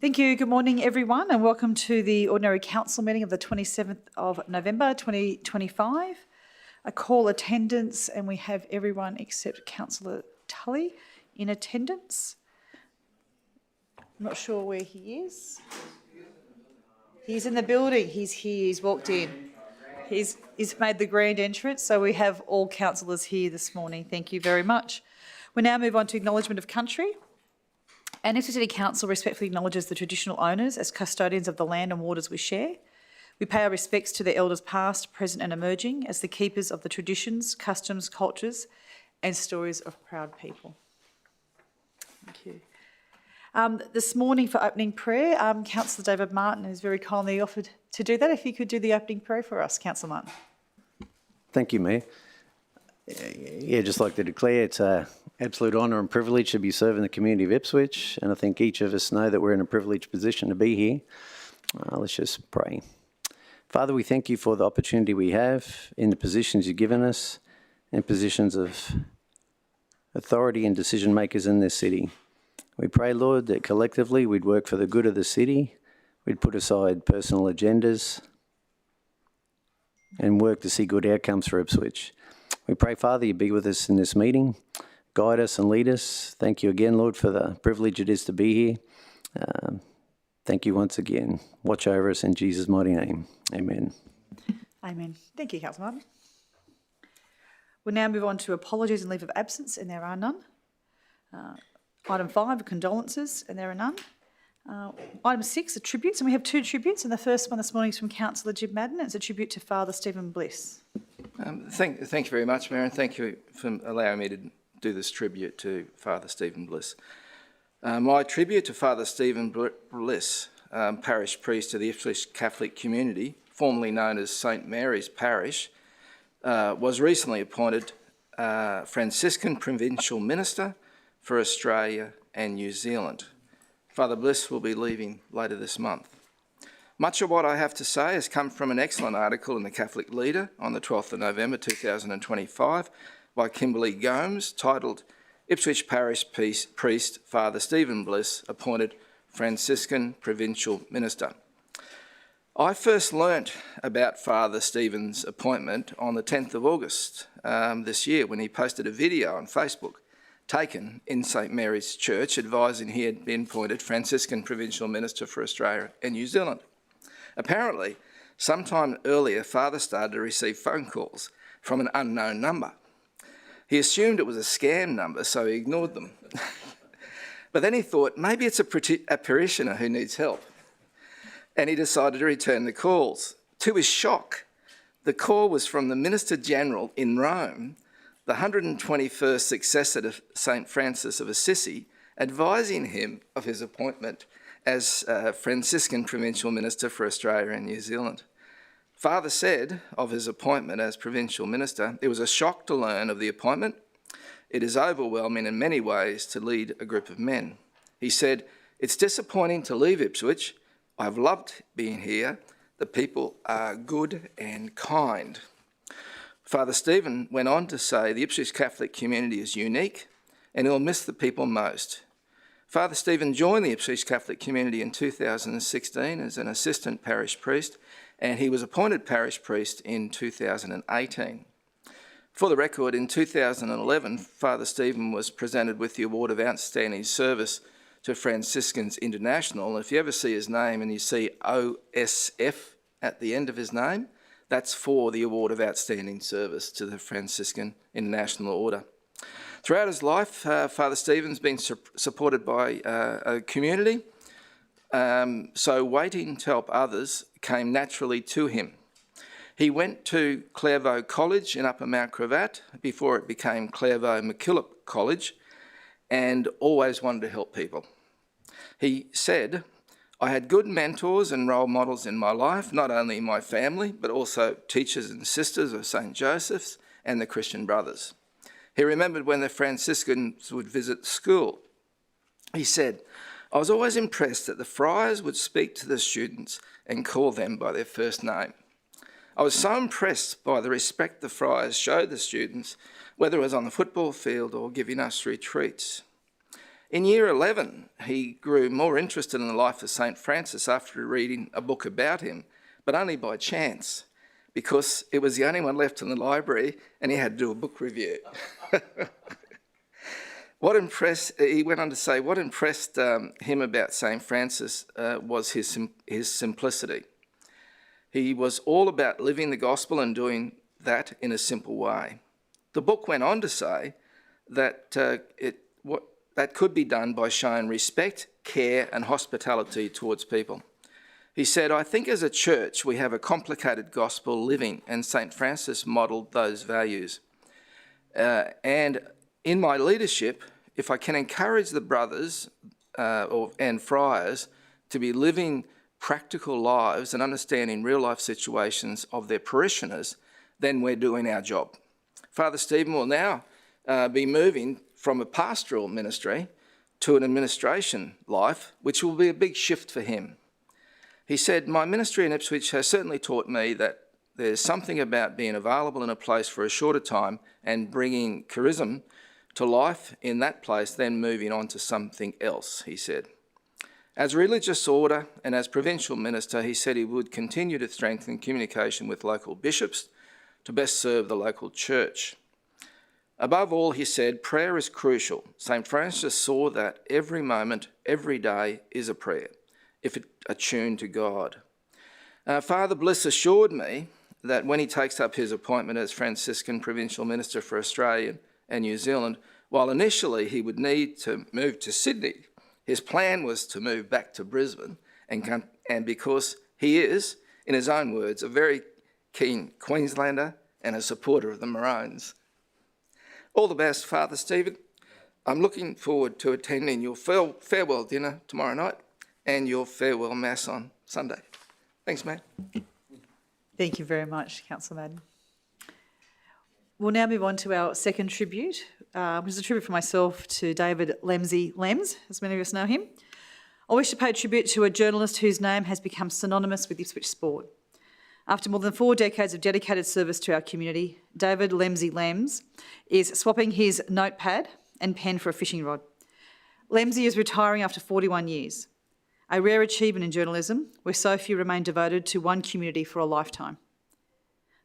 Thank you. Good morning, everyone, and welcome to the Ordinary Council meeting of the 27th of November 2025. I call attendance, and we have everyone except Councillor Tully in attendance. I'm not sure where he is. He's in the building. He's here. He's walked in. He's made the grand entrance, so we have all councillors here this morning. Thank you very much. We now move on to acknowledgement of country. And Ipswich City Council respectfully acknowledges the traditional owners as custodians of the land and waters we share. We pay our respects to the elders past, present and emerging as the keepers of the traditions, customs, cultures and stories of proud people. Thank you. This morning for opening prayer, Councillor David Martin has very kindly offered to do that. If you could do the opening prayer for us, Councillor Martin. Thank you, Mayor. Yeah, just like to declare it's an absolute honour and privilege to be serving the community of Ipswich, and I think each of us know that we're in a privileged position to be here. Let's just pray. Father, we thank you for the opportunity we have in the positions you've given us, in positions of authority and decision makers in this city. We pray, Lord, that collectively we'd work for the good of the city, we'd put aside personal agendas and work to see good outcomes for Ipswich. We pray, Father, you be with us in this meeting, guide us and lead us. Thank you again, Lord, for the privilege it is to be here. Thank you once again. Watch over us in Jesus' mighty name. Amen. Amen. Thank you, Councillor Martin. We'll now move on to apologies and leave of absence, and there are none. Item 5, condolences, and there are none. Item 6, are tributes, and we have 2 tributes, and the first one this morning is from Councillor Jim Madden. It's a tribute to Father Stephen Bliss. Thank you very much, Mayor, and thank you for allowing me to do this tribute to Father Stephen Bliss. My tribute to Father Stephen Bliss, parish priest of the Ipswich Catholic community, formerly known as St Mary's Parish, was recently appointed Franciscan Provincial Minister for Australia and New Zealand. Father Bliss will be leaving later this month. Much of what I have to say has come from an excellent article in the Catholic Leader on the 12th of November 2025 by Kimberly Gomes, titled Ipswich Parish Priest Father Stephen Bliss appointed Franciscan Provincial Minister. I first learnt about Father Stephen's appointment on the 10th of August this year when he posted a video on Facebook taken in St Mary's Church advising he had been appointed Franciscan Provincial Minister for Australia and New Zealand. Apparently, sometime earlier, Father started to receive phone calls from an unknown number. He assumed it was a scam number, so he ignored them. But then he thought, maybe it's a parishioner who needs help. And he decided to return the calls. To his shock, the call was from the Minister General in Rome, the 121st successor to St Francis of Assisi, advising him of his appointment as Franciscan Provincial Minister for Australia and New Zealand. Father said of his appointment as Provincial Minister, it was a shock to learn of the appointment. It is overwhelming in many ways to lead a group of men. He said, it's disappointing to leave Ipswich. I've loved being here. The people are good and kind. Father Stephen went on to say the Ipswich Catholic community is unique and he'll miss the people most. Father Stephen joined the Ipswich Catholic community in 2016 as an assistant parish priest, and he was appointed parish priest in 2018. For the record, in 2011, Father Stephen was presented with the Award of Outstanding Service to Franciscans International. If you ever see his name and you see OSF at the end of his name, that's for the Award of Outstanding Service to the Franciscan International Order. Throughout his life, Father Stephen's been supported by a community, so waiting to help others came naturally to him. He went to Clairvaux College in Upper Mount Cravat before it became Clairvaux MacKillop College, and always wanted to help people. He said, I had good mentors and role models in my life, not only my family, but also teachers and sisters of St Joseph's and the Christian Brothers. He remembered when the Franciscans would visit school. He said, I was always impressed that the friars would speak to the students and call them by their first name. I was so impressed by the respect the friars showed the students, whether it was on the football field or giving us retreats. In year 11, he grew more interested in the life of St. Francis after reading a book about him, but only by chance, because it was the only one left in the library and he had to do a book review. He went on to say, what impressed him about St. Francis was his simplicity. He was all about living the gospel and doing that in a simple way. The book went on to say that that could be done by showing respect, care and hospitality towards people. He said, I think as a church we have a complicated gospel living, and St. Francis modelled those values. And in my leadership, if I can encourage the brothers and friars to be living practical lives and understanding real life situations of their parishioners, then we're doing our job. Father Stephen will now be moving from a pastoral ministry to an administration life, which will be a big shift for him. He said, my ministry in Ipswich has certainly taught me that there's something about being available in a place for a shorter time and bringing charism to life in that place, then moving on to something else, he said. As religious order and as provincial minister, he said he would continue to strengthen communication with local bishops to best serve the local church. Above all, he said, prayer is crucial. St. Francis saw that every moment, every day is a prayer, if it attuned to God. Father Bliss assured me that when he takes up his appointment as Franciscan Provincial Minister for Australia and New Zealand, while initially he would need to move to Sydney, his plan was to move back to Brisbane, and because he is, in his own words, a very keen Queenslander and a supporter of the Maroons. All the best, Father Stephen. I'm looking forward to attending your farewell dinner tomorrow night and your farewell mass on Sunday. Thanks, mate. Thank you very much, Councillor Madden. We'll now move on to our second tribute, which is a tribute from myself to David Lems, as many of us know him. I wish to pay tribute to a journalist whose name has become synonymous with Ipswich sport. After more than 4 decades of dedicated service to our community, David Lems is swapping his notepad and pen for a fishing rod. Lemsy is retiring after 41 years, a rare achievement in journalism where so few remain devoted to one community for a lifetime.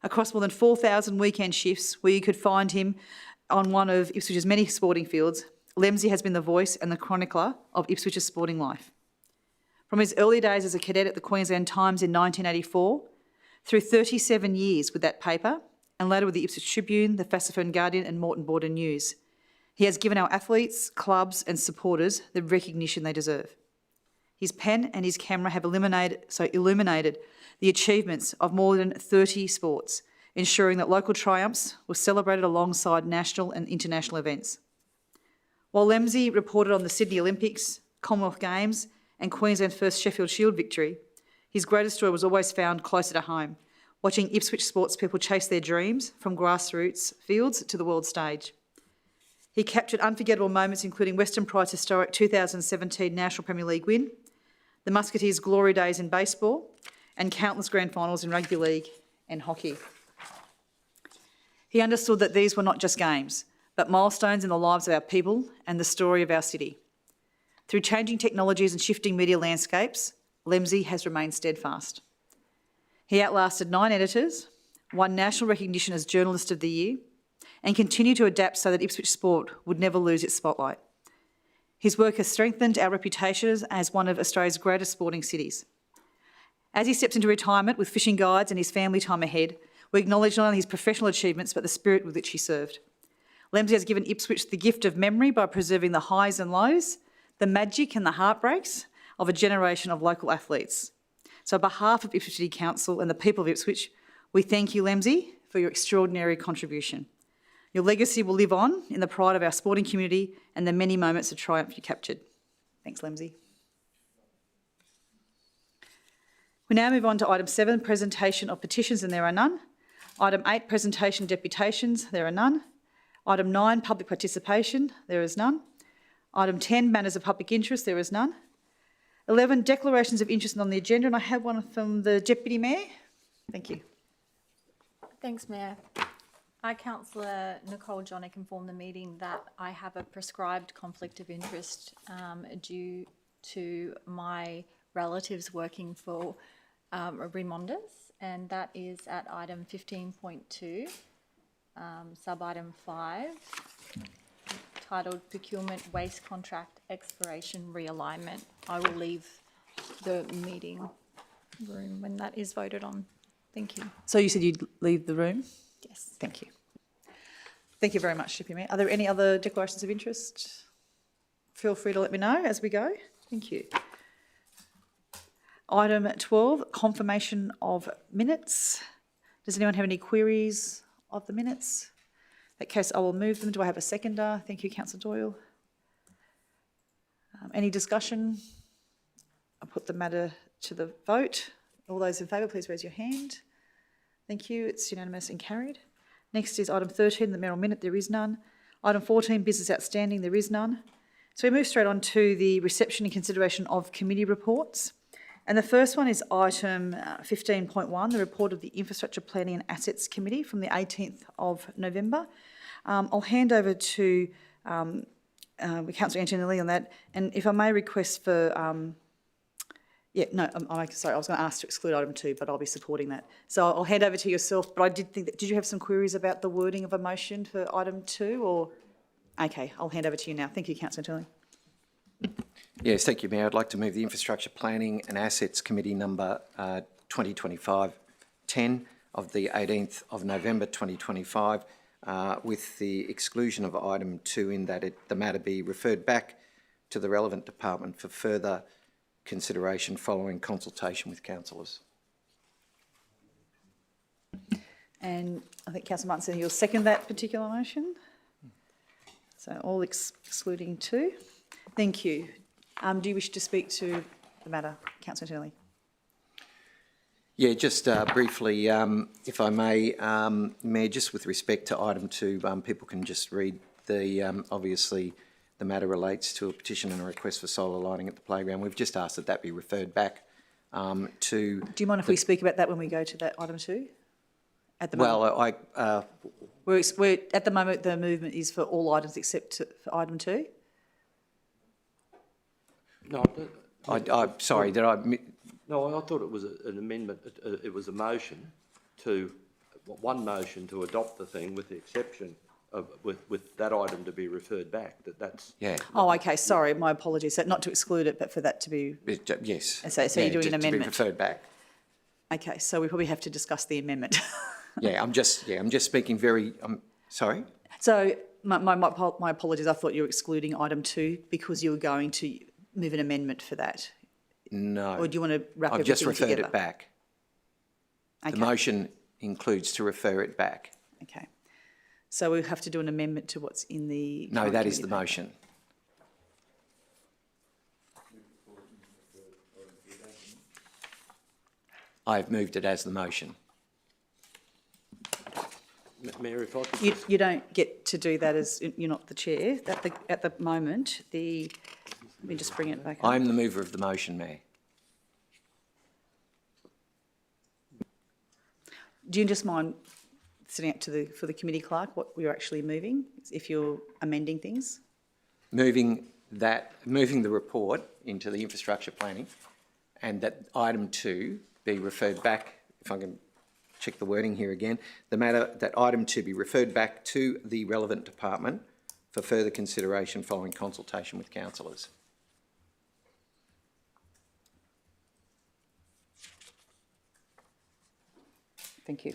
Across more than 4,000 weekend shifts where you could find him on one of Ipswich's many sporting fields, Lemsy has been the voice and the chronicler of Ipswich's sporting life. From his early days as a cadet at the Queensland Times in 1984, through 37 years with that paper, and later with the Ipswich Tribune, the Fassifern Guardian and Moreton Border News, he has given our athletes, clubs and supporters the recognition they deserve. His pen and his camera have illuminated the achievements of more than 30 sports, ensuring that local triumphs were celebrated alongside national and international events. While Lemsy reported on the Sydney Olympics, Commonwealth Games and Queensland's first Sheffield Shield victory, his greatest joy was always found closer to home, watching Ipswich sports people chase their dreams from grassroots fields to the world stage. He captured unforgettable moments including Western Pride's historic 2017 National Premier League win, the Musketeers' glory days in baseball, and countless grand finals in rugby league and hockey. He understood that these were not just games, but milestones in the lives of our people and the story of our city. Through changing technologies and shifting media landscapes, Lemsy has remained steadfast. He outlasted 9 editors, won national recognition as Journalist of the Year, and continued to adapt so that Ipswich sport would never lose its spotlight. His work has strengthened our reputation as one of Australia's greatest sporting cities. As he steps into retirement with fishing guides and his family time ahead, we acknowledge not only his professional achievements but the spirit with which he served. Lemsy has given Ipswich the gift of memory by preserving the highs and lows, the magic and the heartbreaks of a generation of local athletes. So on behalf of Ipswich City Council and the people of Ipswich, we thank you, Lemsy, for your extraordinary contribution. Your legacy will live on in the pride of our sporting community and the many moments of triumph you captured. Thanks, Lemsy. We now move on to item 7, presentation of petitions, and there are none. Item 8, presentation of deputations, there are none. Item 9, public participation, there is none. Item 10, matters of public interest, there is none. 11, declarations of interest on the agenda, and I have one from the Deputy Mayor. Thank you. Thanks, Mayor. I, Councillor Nicole Johnnick, informed the meeting that I have a prescribed conflict of interest due to my relatives working for Remonders, and that is at item 15.2, sub-item 5, titled Procurement Waste Contract Expiration Realignment. I will leave the meeting room when that is voted on. Thank you. So you said you'd leave the room? Yes. Thank you. Thank you very much, Deputy Mayor. Are there any other declarations of interest? Feel free to let me know as we go. Thank you. Item 12, confirmation of minutes. Does anyone have any queries of the minutes? In that case, I will move them. Do I have a seconder? Thank you, Councillor Doyle. Any discussion? I'll put the matter to the vote. All those in favour, please raise your hand. Thank you. It's unanimous and carried. Next is item 13, the mayoral minute. There is none. Item 14, business outstanding. There is none. So we move straight on to the reception and consideration of committee reports. And the first one is item 15.1, the report of the Infrastructure Planning and Assets Committee from the 18th of November. I'll hand over to Councillor Antonelli on that. And if I may request for... sorry, I was going to ask to exclude item 2, but I'll be supporting that. So I'll hand over to yourself, but I did think that, did you have some queries about the wording of a motion for item 2 or? Okay, I'll hand over to you now. Thank you, Councillor Antonelli. Yes, thank you, Mayor. I'd like to move the Infrastructure Planning and Assets Committee number 2025-10 of the 18th of November 2025 with the exclusion of item 2 in that the matter be referred back to the relevant department for further consideration following consultation with councillors. And I think Councillor Martin said you'll second that particular motion. So all excluding 2. Thank you. Do you wish to speak to the matter, Councillor Antonelli? Yeah, just briefly, if I may, Mayor, just with respect to item 2, people can just read the, obviously, the matter relates to a petition and a request for solar lighting at the playground. We've just asked that that be referred back to... Do you mind if we speak about that when we go to that item 2? At the moment? Well, We're at the moment, the movement is for all items except for item 2? No, I'm sorry, did I... no, I thought it was an amendment. It was a motion to, one motion to adopt the thing with the exception of, with that item to be referred back. That's... Yeah. Oh, okay, sorry, my apologies. So not to exclude it, but for that to be... Yes. So you're doing an amendment? To be referred back. Okay, so we probably have to discuss the amendment. Yeah, I'm just speaking very... sorry? So my apologies. I thought you were excluding item 2 because you were going to move an amendment for that. No. Or do you want to wrap I've everything just referred together? it back. Okay. The motion includes to refer it back. Okay. So we have to do an amendment to what's in the... No, current that is committee the paper. motion. I've moved it as the motion. Mayor, if I could You don't get to do that as you're not the chair. At the moment, let me just bring it back up. I'm the mover of the motion, Mayor. Do you just mind sitting up for the committee clerk what we're actually moving, if you're amending things? Moving the report into the infrastructure planning and that item 2 be referred back, if I can check the wording here again, that item 2 be referred back to the relevant department for further consideration following consultation with councillors. Thank you.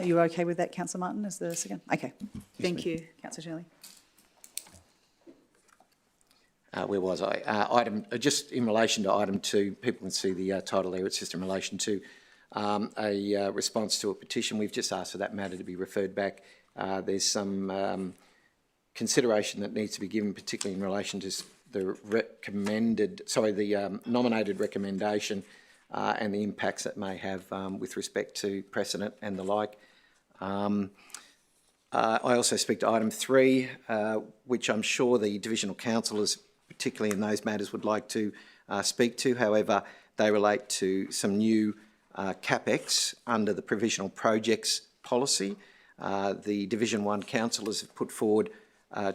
You're okay with that, Councillor Martin, as the second? Okay. Thank you, Councillor Shirley. Where was I? Just in relation to item 2, people can see the title there. It's just in relation to a response to a petition. We've just asked for that matter to be referred back. There's some consideration that needs to be given, particularly in relation to the nominated recommendation and the impacts that may have with respect to precedent and the like. I also speak to item 3, which I'm sure the divisional councillors, particularly in those matters, would like to speak to. However, they relate to some new CapEx under the provisional projects policy. The Division 1 councillors have put forward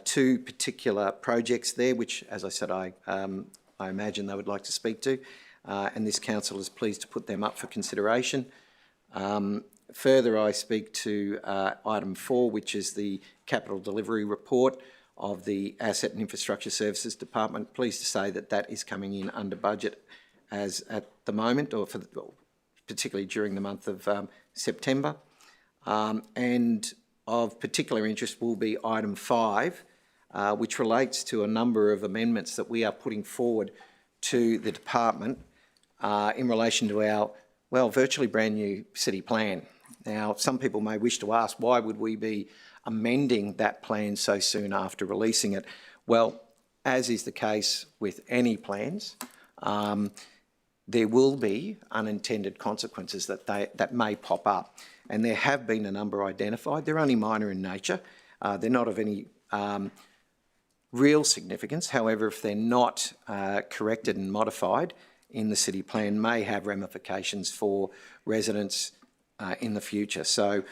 2 particular projects there, which, as I said, I imagine they would like to speak to, and this council is pleased to put them up for consideration. Further, I speak to item 4, which is the capital delivery report of the Asset and Infrastructure Services Department. Pleased to say that that is coming in under budget as at the moment, or particularly during the month of September. And of particular interest will be item 5, which relates to a number of amendments that we are putting forward to the department in relation to our, well, virtually brand new city plan. Now, some people may wish to ask, why would we be amending that plan so soon after releasing it? Well, as is the case with any plans, there will be unintended consequences that may pop up. And there have been a number identified. They're only minor in nature. They're not of any real significance. However, if they're not corrected and modified in the city plan, may have ramifications for residents in the future. So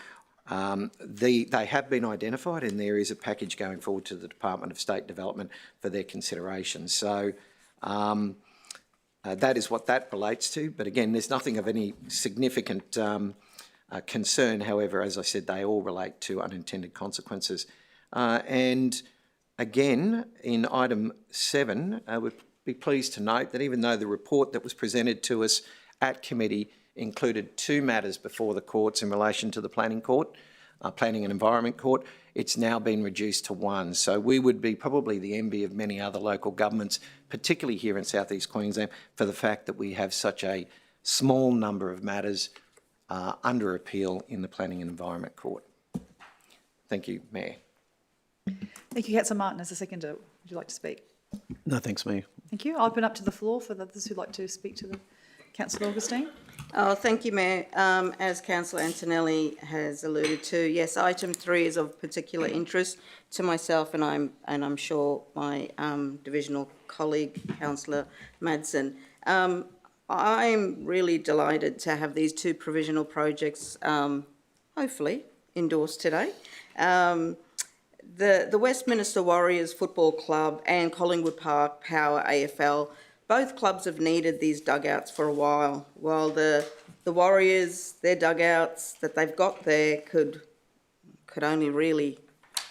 they have been identified, and there is a package going forward to the Department of State Development for their consideration. So that is what that relates to. But again, there's nothing of any significant concern. However, as I said, they all relate to unintended consequences. And again, in item 7, we'd be pleased to note that even though the report that was presented to us at committee included 2 matters before the courts in relation to the Planning and Environment Court, it's now been reduced to 1. So we would be probably the envy of many other local governments, particularly here in South East Queensland, for the fact that we have such a small number of matters under appeal in the Planning and Environment Court. Thank you, Mayor. Thank you. Councillor Martin as a seconder. Would you like to speak? No, thanks, Mayor. Thank you. I'll open up to the floor for others who'd like to speak to the Councillor Augustine. Oh, thank you, Mayor. As Councillor Antonelli has alluded to, yes, item 3 is of particular interest to myself, and I'm sure my divisional colleague, Councillor Madsen. I'm really delighted to have these 2 provisional projects, hopefully, endorsed today. The Westminster Warriors Football Club and Collingwood Park Power AFL, both clubs have needed these dugouts for a while. While the Warriors, their dugouts that they've got there could only really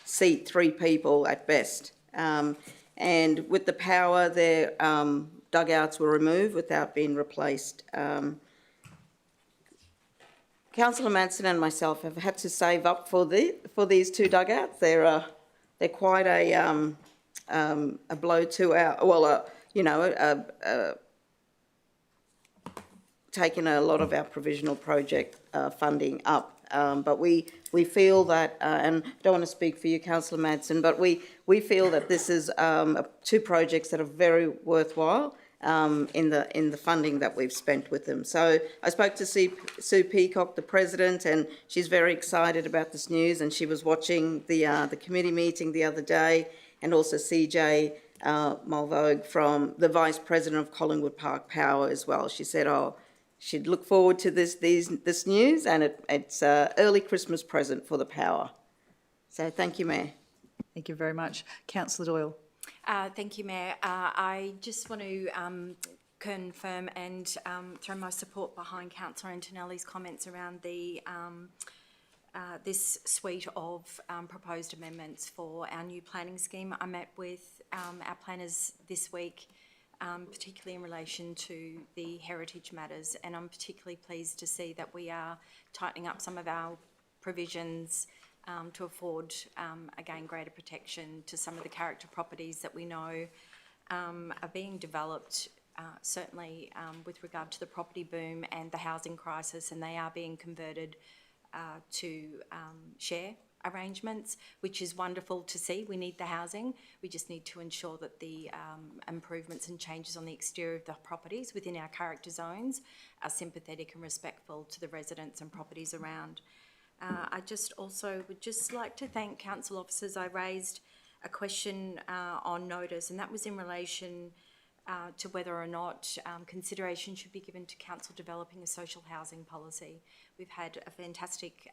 seat 3 people at best. And with the Power, their dugouts were removed without being replaced. Councillor Manson and myself have had to save up for these 2 dugouts. They're quite a blow to our taking a lot of our provisional project funding up. But we feel that, and I don't want to speak for you, Councillor Madsen, but we feel that this is 2 projects that are very worthwhile in the funding that we've spent with them. So I spoke to Sue Peacock, the President, and she's very excited about this news, and she was watching the committee meeting the other day, and also CJ Mulvogue from the Vice President of Collingwood Park Power as well. She said, she'd look forward to this news, and it's an early Christmas present for the Power. So thank you, Mayor. Thank you very much. Councillor Doyle. Thank you, Mayor. I just want to confirm and throw my support behind Councillor Antonelli's comments around the this suite of proposed amendments for our new planning scheme. I met with our planners this week, particularly in relation to the heritage matters, and I'm particularly pleased to see that we are tightening up some of our provisions to afford, again, greater protection to some of the character properties that we know are being developed, certainly with regard to the property boom and the housing crisis, and they are being converted to share arrangements, which is wonderful to see. We need the housing. We just need to ensure that the improvements and changes on the exterior of the properties within our character zones are sympathetic and respectful to the residents and properties around. I just also would just like to thank council officers. I raised a question on notice, and that was in relation to whether or not consideration should be given to council developing a social housing policy. We've had a fantastic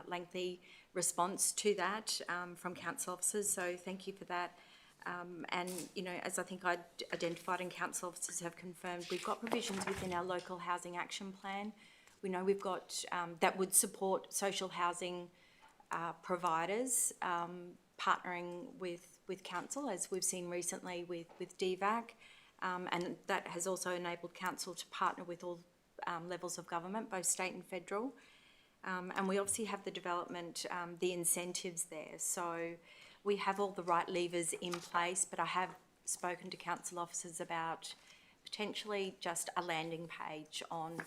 lengthy response to that from council officers, so thank you for that. And, you know, as I think I identified and council officers have confirmed, we've got provisions within our local housing action plan. We know we've got, that would support social housing providers partnering with council, as we've seen recently with DVAC, and that has also enabled council to partner with all levels of government, both state and federal. And we obviously have the development, the incentives there. So we have all the right levers in place, but I have spoken to council officers about potentially just a landing page on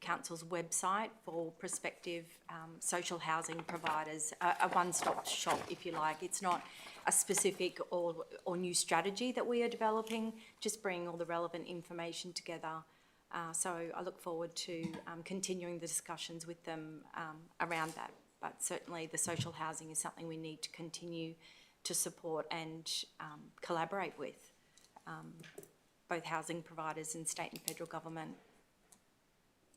council's website for prospective social housing providers, a one-stop shop, if you like. It's not a specific or new strategy that we are developing, just bringing all the relevant information together. So I look forward to continuing the discussions with them around that. But certainly the social housing is something we need to continue to support and collaborate with both housing providers and state and federal government.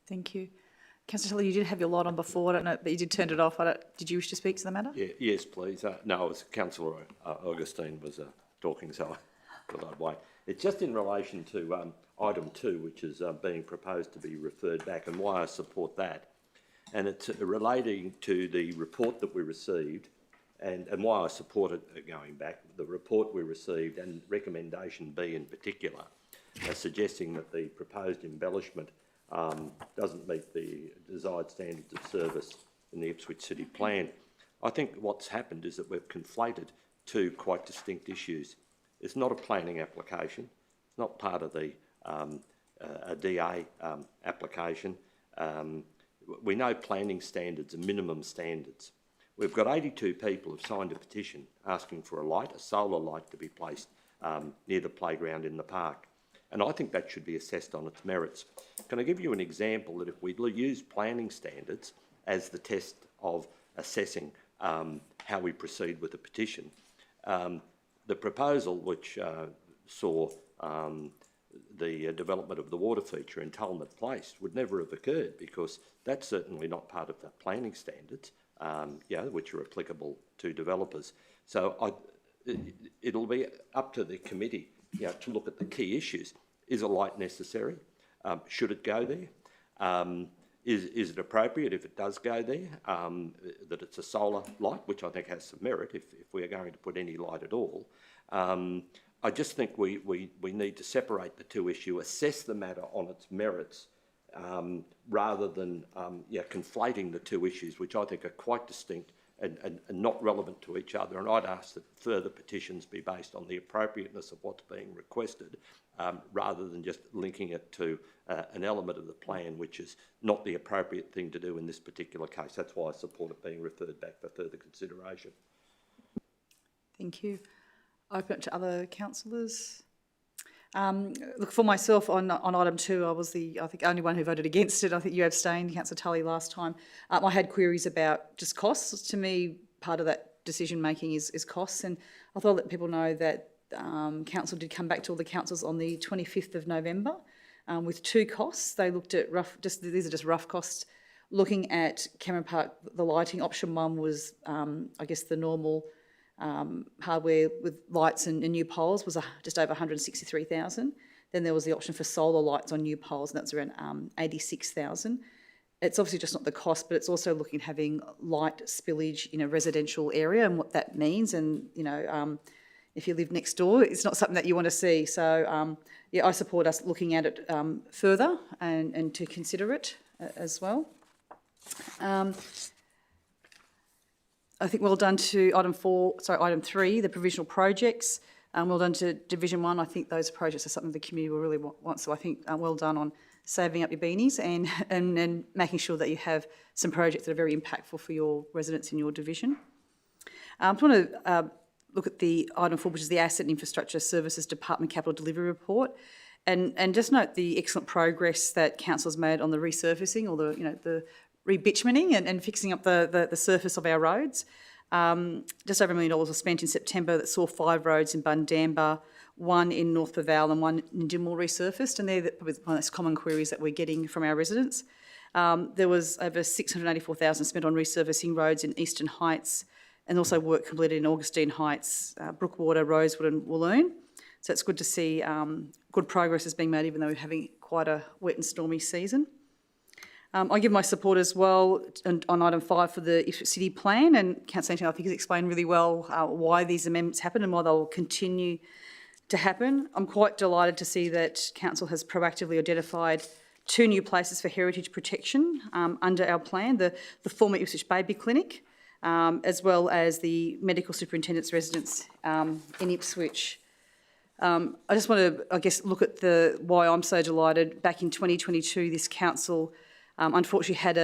Thank you. Councillor Tully, you did have your light on before, I don't know, but you did turn it off. Did you wish to speak to the matter? Yeah, yes, please. No, it was Councillor Augustine was talking, so I thought I'd wait. It's just in relation to item 2, which is being proposed to be referred back, and why I support that. And it's relating to the report that we received, and why I support it going back. The report we received, and recommendation B in particular, suggesting that the proposed embellishment doesn't meet the desired standards of service in the Ipswich City Plan. I think what's happened is that we've conflated two quite distinct issues. It's not a planning application. It's not part of the a DA application. We know planning standards are minimum standards. We've got 82 people who've signed a petition asking for a solar light to be placed near the playground in the park. And I think that should be assessed on its merits. Can I give you an example that if we use planning standards as the test of assessing how we proceed with a petition, the proposal which saw the development of the water feature in Talmud Place would never have occurred, because that's certainly not part of the planning standards, which are applicable to developers. So it'll be up to the committee to look at the key issues. Is a light necessary? Should it go there? Is it appropriate if it does go there, that it's a solar light, which I think has some merit if we are going to put any light at all. I just think we need to separate the two issues, assess the matter on its merits, rather than conflating the two issues, which I think are quite distinct and not relevant to each other. And I'd ask that further petitions be based on the appropriateness of what's being requested, rather than just linking it to an element of the plan which is not the appropriate thing to do in this particular case. That's why I support it being referred back for further consideration. Thank you. Open it to other councillors. Look, for myself on item 2, I was the only one who voted against it. I think you abstained, Councillor Tully, last time. I had queries about just costs. To me, part of that decision making is costs, and I thought I'd let people know that council did come back to all the councils on the 25th of November with 2 costs. They looked at these are just rough costs. Looking at Cameron Park, the lighting option 1 was, I guess, the normal hardware with lights and new poles was just over 163,000. Then there was the option for solar lights on new poles, and that's around 86,000. It's obviously just not the cost, but it's also looking at having light spillage in a residential area and what that means. And if you live next door, it's not something that you want to see. So I support us looking at it further and to consider it as well. I think well done to item 3, the provisional projects. Well done to Division 1. I think those projects are something the community will really want. So I think well done on saving up your beanies and making sure that you have some projects that are very impactful for your residents in your division. I just want to look at the item 4, which is the Asset and Infrastructure Services Department Capital Delivery Report, and just note the excellent progress that council has made on the resurfacing or the re-bitumening and fixing up the surface of our roads. Just over $1 million was spent in September that saw 5 roads in Bundamba, 1 in North Paval and 1 in Dimwell resurfaced, and they're probably one of those common queries that we're getting from our residents. There was over 684,000 spent on resurfacing roads in Eastern Heights, and also work completed in Augustine Heights, Brookwater, Rosewood and Walloon. So it's good to see good progress is being made, even though we're having quite a wet and stormy season. I give my support as well on item 5 for the Ipswich City Plan, and Councillor Anthony, I think, has explained really well why these amendments happen and why they'll continue to happen. I'm quite delighted to see that Council has proactively identified 2 new places for heritage protection under our plan, the former Ipswich Baby Clinic, as well as the Medical Superintendent's residence in Ipswich. I just want to, I guess, look at why I'm so delighted. Back in 2022, this council unfortunately had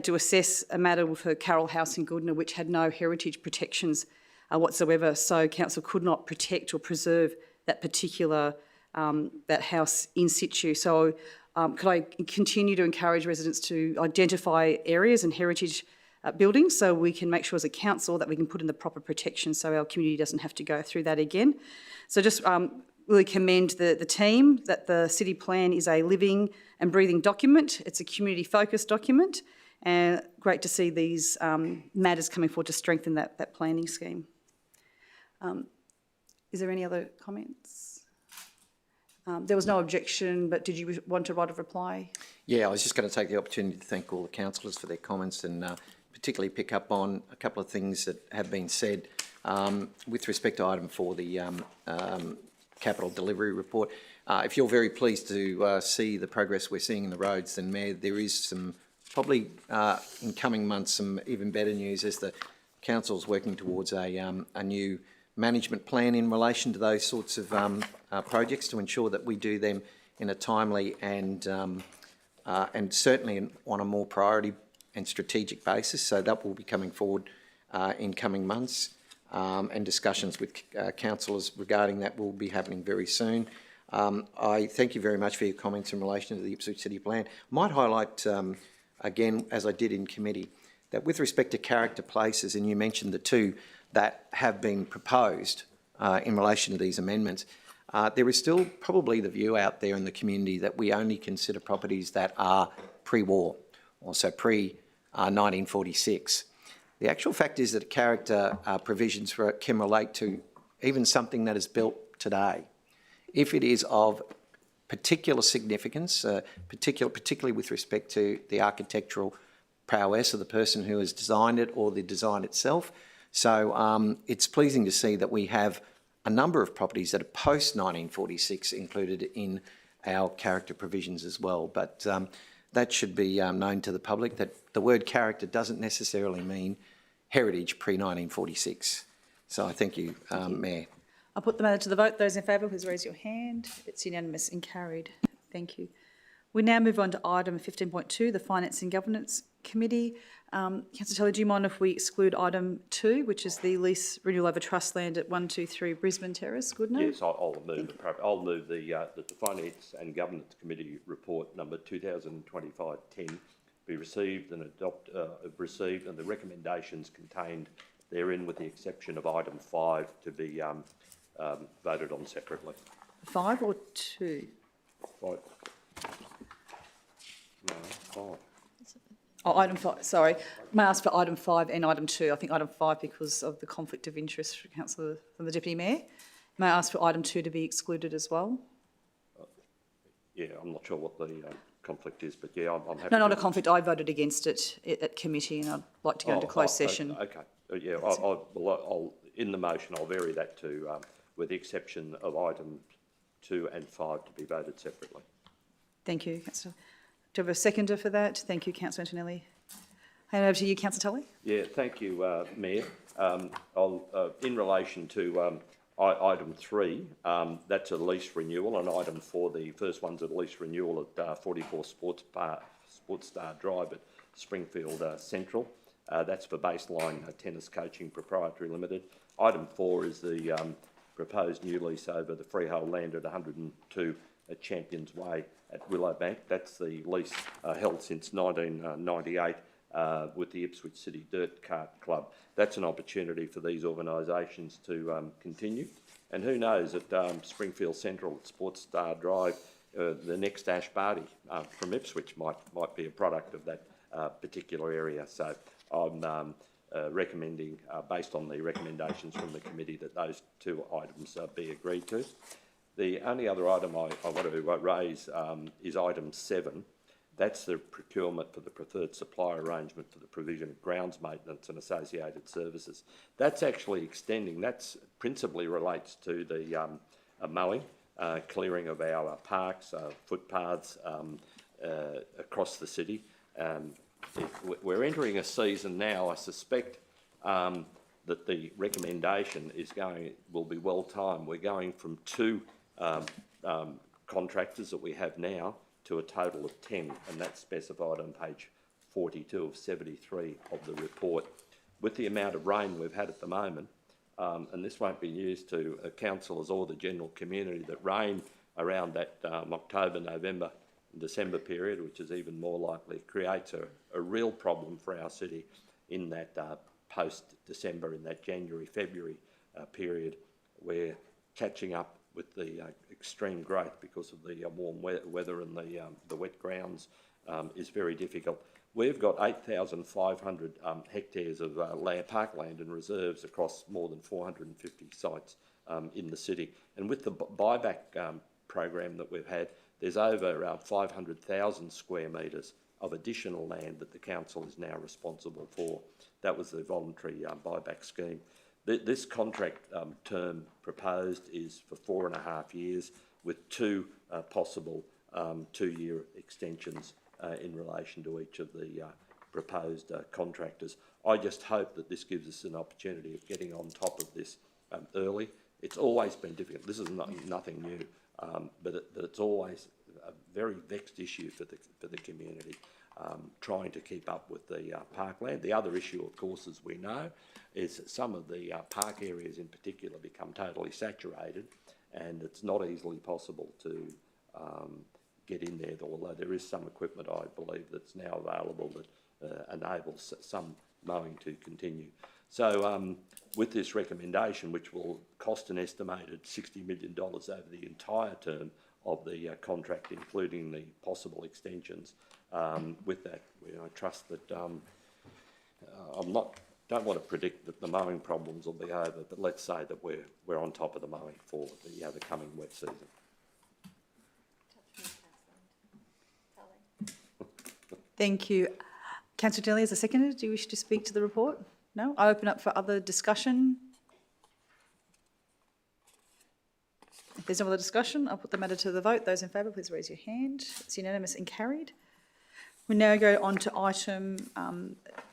to assess a matter with her Carroll House in Goodna, which had no heritage protections whatsoever. So council could not protect or preserve that particular that house in situ. So could I continue to encourage residents to identify areas and heritage buildings so we can make sure as a council that we can put in the proper protection so our community doesn't have to go through that again. So just really commend the team that the city plan is a living and breathing document. It's a community-focused document, and great to see these matters coming forward to strengthen that planning scheme. Is there any other comments? There was no objection, but did you want to write a reply? Yeah, I was just going to take the opportunity to thank all the councillors for their comments and particularly pick up on a couple of things that have been said with respect to item 4, the capital delivery report. If you're very pleased to see the progress we're seeing in the roads, then Mayor, there is some probably in coming months some even better news as the council's working towards a new management plan in relation to those sorts of projects to ensure that we do them in a timely and certainly on a more priority and strategic basis. So that will be coming forward in coming months, and discussions with councillors regarding that will be happening very soon. I thank you very much for your comments in relation to the Ipswich City Plan. I might highlight again, as I did in committee, that with respect to character places, and you mentioned the 2 that have been proposed in relation to these amendments, there is still probably the view out there in the community that we only consider properties that are pre-war, also pre-1946. The actual fact is that character provisions can relate to even something that is built today. If it is of particular significance, particularly with respect to the architectural prowess of the person who has designed it or the design itself. So it's pleasing to see that we have a number of properties that are post-1946 included in our character provisions as well. But that should be known to the public, that the word character doesn't necessarily mean heritage pre-1946. So I thank you, Mayor. I'll put the matter to the vote. Those in favour, please raise your hand. It's unanimous and carried. Thank you. We now move on to item 15.2, the Finance and Governance Committee. Councillor Tully, do you mind if we exclude item 2, which is the lease renewal over trust land at 123 Brisbane Terrace? Goodna? Yes, I'll move the Finance and Governance Committee report number 2025-10 be received and received, and the recommendations contained therein, with the exception of item 5, to be voted on separately. 5 or 2? 5. No, 5. Oh, item 5, sorry. May I ask for item 5 and item 2? I think item 5 because of the conflict of interest for Councillor from the Deputy Mayor. May I ask for item 2 to be excluded as well? Yeah, I'm not sure what the conflict is, but yeah, I'm happy. No, not a conflict. I voted against it at committee, and I'd like to go into closed session. Okay. Yeah, I'll in the motion, I'll vary that to, with the exception of items 2 and 5 to be voted separately. Thank you, Councillor. Do you have a seconder for that? Thank you, Councillor Antonelli. Hand over to you, Councillor Tully. Yeah, thank you, Mayor. In relation to item 3, that's a lease renewal, and item 4, the first one's a lease renewal at 44 Sports Star Drive at Springfield Central. That's for Baseline Tennis Coaching Proprietary Limited. Item 4 is the proposed new lease over the freehold land at 102 Champions Way at Willowbank. That's the lease held since 1998 with the Ipswich City Dirt Cart Club. That's an opportunity for these organisations to continue. And who knows, at Springfield Central at Sports Star Drive, the next Ash Barty from Ipswich might be a product of that particular area. So I'm recommending, based on the recommendations from the committee, that those two items be agreed to. The only other item I want to raise is item 7. That's the procurement for the preferred supplier arrangement for the provision of grounds maintenance and associated services. That's actually extending. That's principally relates to the mowing, clearing of our parks, footpaths across the city. We're entering a season now, I suspect, that the recommendation will be well timed. We're going from 2 contractors that we have now to a total of 10, and that's specified on page 42 of 73 of the report. With the amount of rain we've had at the moment, and this won't be news to councillors or the general community, that rain around that October, November, December period, which is even more likely, creates a real problem for our city in that post-December, in that January, February period. We're catching up with the extreme growth because of the warm weather and the wet grounds is very difficult. We've got 8,500 hectares of parkland and reserves across more than 450 sites in the city. And with the buyback program that we've had, there's over around 500,000 square metres of additional land that the council is now responsible for. That was the voluntary buyback scheme. This contract term proposed is for 4.5 years, with 2 possible 2-year extensions in relation to each of the proposed contractors. I just hope that this gives us an opportunity of getting on top of this early. It's always been difficult. This is nothing new, but it's always a very vexed issue for the community, trying to keep up with the parkland. The other issue, of course, as we know, is some of the park areas in particular become totally saturated, and it's not easily possible to get in there, although there is some equipment, I believe, that's now available that enables some mowing to continue. So with this recommendation, which will cost an estimated $60 million over the entire term of the contract, including the possible extensions, with that, I trust that don't want to predict that the mowing problems will be over, but let's say that we're on top of the mowing for the coming wet season. Thank you. Councillor Daly, as a seconder, do you wish to speak to the report? No? I open up for other discussion. If there's no other discussion, I'll put the matter to the vote. Those in favour, please raise your hand. It's unanimous and carried. We now go on to item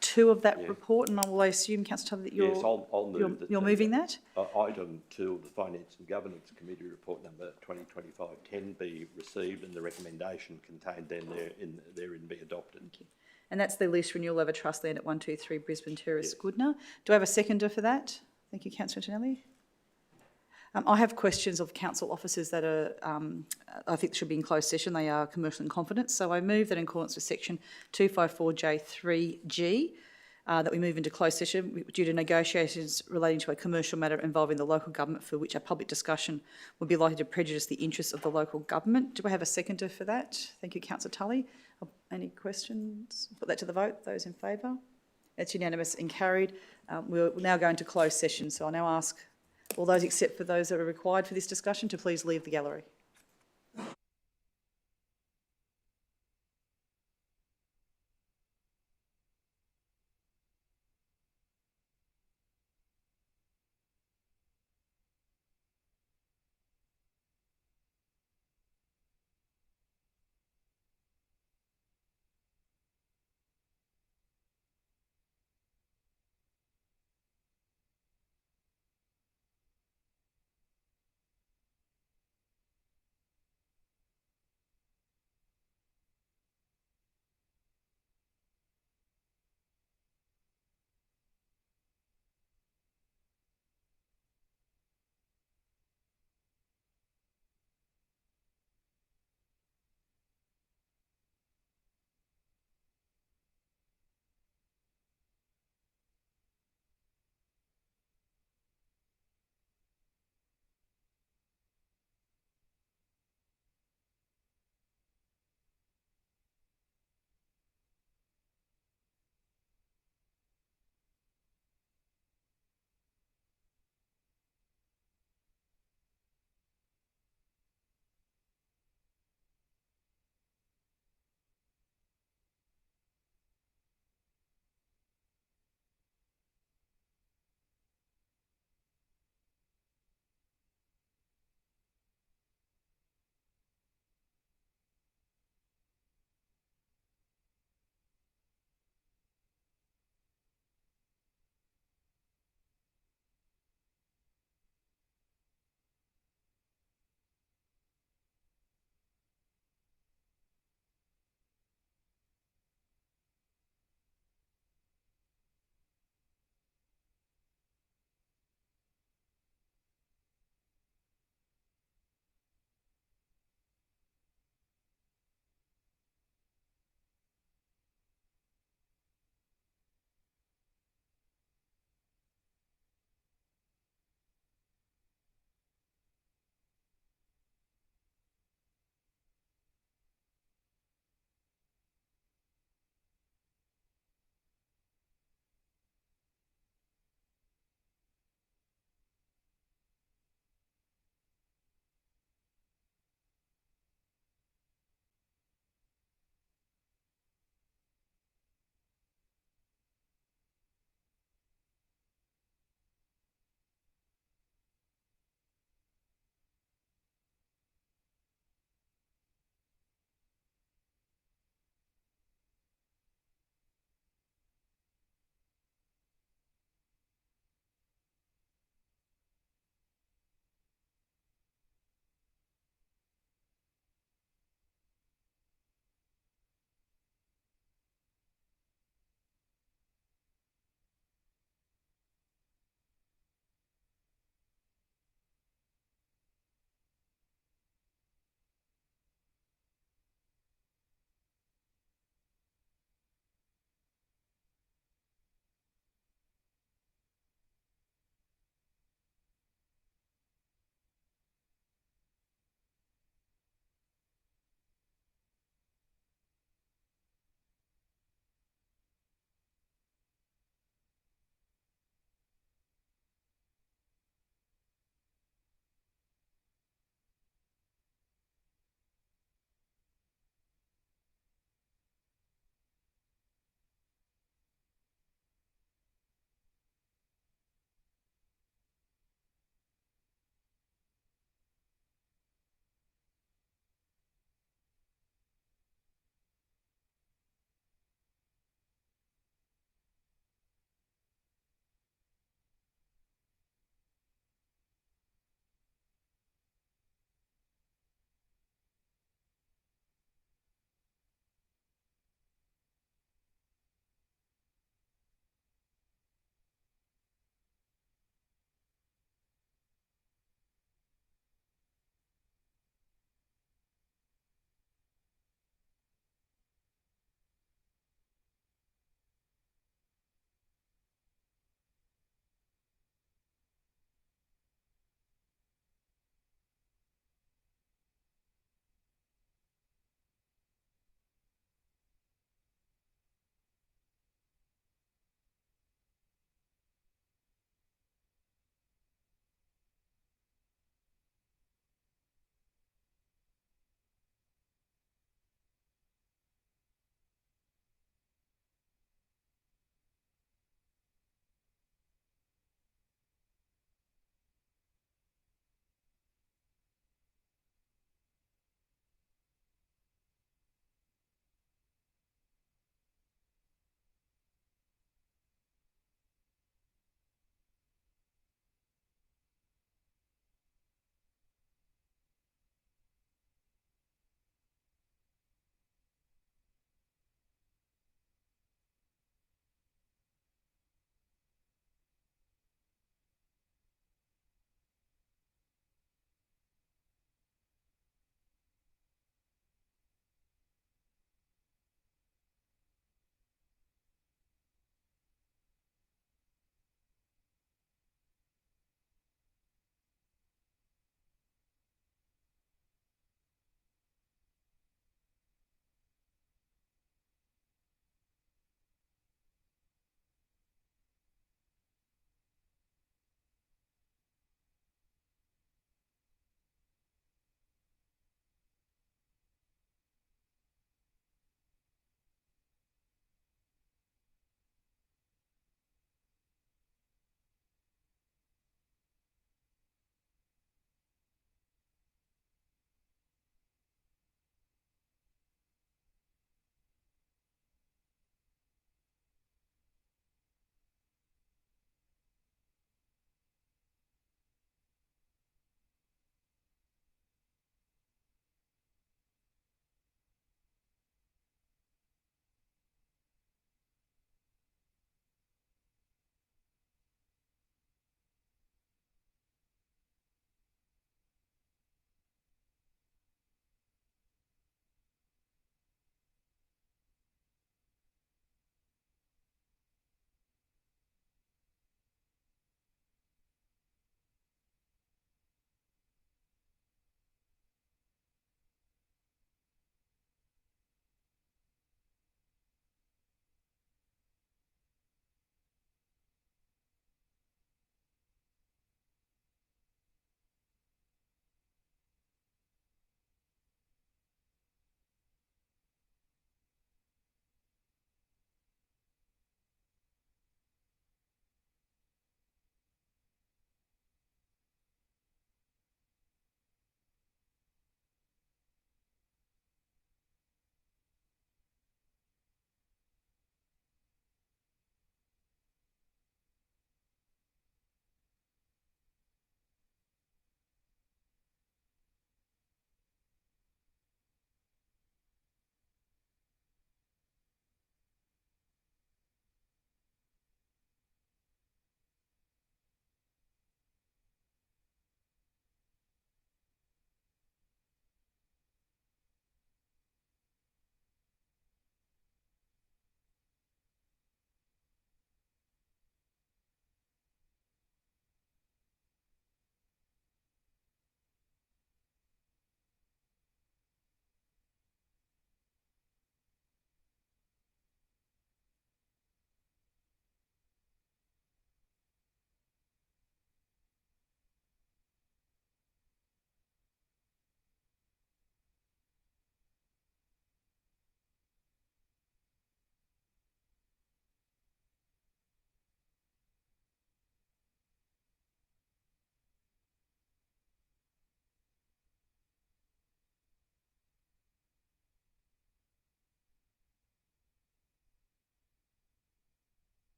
2 of that report, and I will assume, Councillor Tully, that Yes, I'll move that. You're moving that? Item 2 of the Finance and Governance Committee report number 2025-10 be received, and the recommendation contained therein be adopted. Thank you. And that's the lease renewal over trust land at 123 Brisbane Terrace, Goodna. Do I have a seconder for that? Thank you, Councillor Tonelli. I have questions of council officers that are, I think should be in closed session. They are commercial in confidence. So I move that in accordance with section 254J3G, that we move into closed session due to negotiations relating to a commercial matter involving the local government for which a public discussion would be likely to prejudice the interests of the local government. Do I have a seconder for that? Thank you, Councillor Tully. Any questions? Put that to the vote. Those in favour? It's unanimous and carried. We'll now go into closed session. So I'll now ask all those except for those that are required for this discussion to please leave the gallery.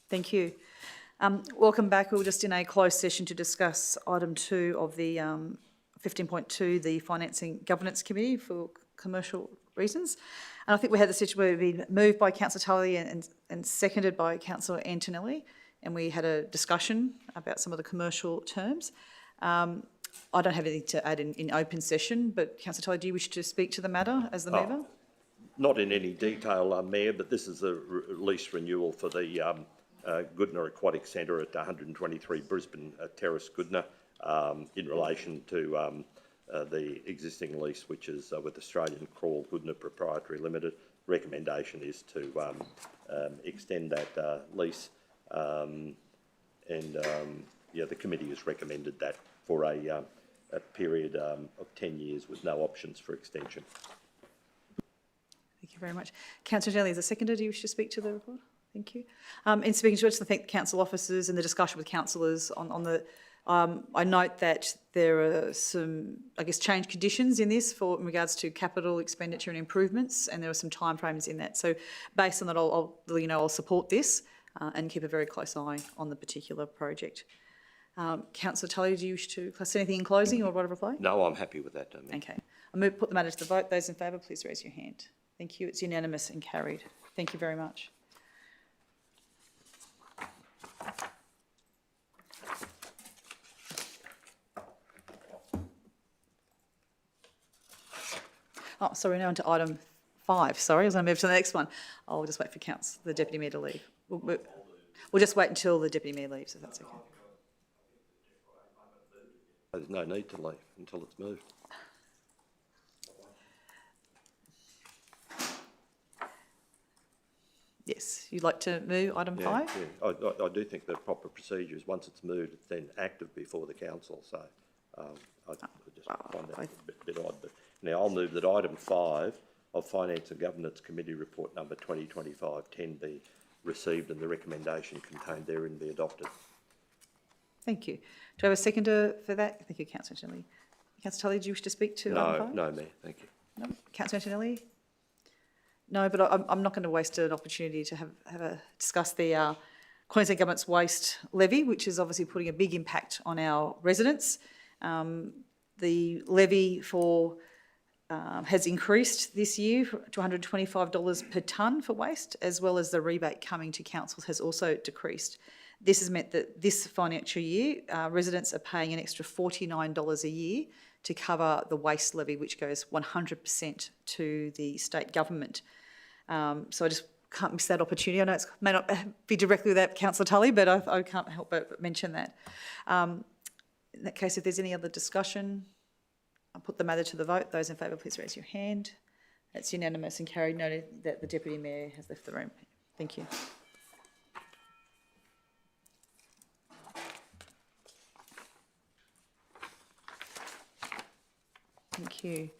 Thank you. Welcome back. We were just in a closed session to discuss item 2 of the 15.2, the Financing Governance Committee for commercial reasons. And I think we had the situation where it had been moved by Councillor Tully and seconded by Councillor Antonelli, and we had a discussion about some of the commercial terms. I don't have anything to add in open session, but Councillor Tully, do you wish to speak to the matter as the mover? Not in any detail, Mayor, but this is a lease renewal for the Goodna Aquatic Centre at 123 Brisbane Terrace, Goodna, in relation to the existing lease, which is with Australian Crawl Goodna Proprietary Limited. Recommendation is to extend that lease, the committee has recommended that for a period of 10 years with no options for extension. Thank you very much. Councillor Antonelli, as a seconder, do you wish to speak to the report? Thank you. In speaking to it, I just thank the council officers and the discussion with councillors on the. I note that there are some, I guess, change conditions in this in regards to capital expenditure and improvements, and there are some timeframes in that. So, based on that, I'll support this and keep a very close eye on the particular project. Councillor Tully, do you wish to say anything in closing or whatever reply? No, I'm happy with that. Okay. I'll put the matter to the vote. Those in favour, please raise your hand. Thank you. It's unanimous and carried. Thank you very much. Oh, sorry, now on to item 5. Sorry, I was going to move to the next one. I'll just wait for the Deputy Mayor to leave. We'll just wait until the Deputy Mayor leaves, if that's okay. There's no need to leave until it's moved. Yes, you'd like to move item 5? Yeah. I do think the proper procedure is once it's moved, it's then active before the council. So I just find that a bit odd. But now I'll move that item 5 of Finance and Governance Committee Report number 2025-10 be received and the recommendation contained therein be adopted. Thank you. Do I have a seconder for that? Thank you, Councillor Antonelli. Councillor Tully, do you wish to speak to item 5? No, Mayor, thank you. No. Councillor Antonelli? No, but I'm not going to waste an opportunity to discuss the Queensland Government's waste levy, which is obviously putting a big impact on our residents. The levy has increased this year to $125 per tonne for waste, as well as the rebate coming to councils has also decreased. This has meant that this financial year, residents are paying an extra $49 a year to cover the waste levy, which goes 100% to the state government. So I just can't miss that opportunity. I know it may not be directly with that, Councillor Tully, but I can't help but mention that. In that case, if there's any other discussion, I'll put the matter to the vote. Those in favour, please raise your hand. That's unanimous and carried. Noted that the Deputy Mayor has left the room. Thank you. Thank you.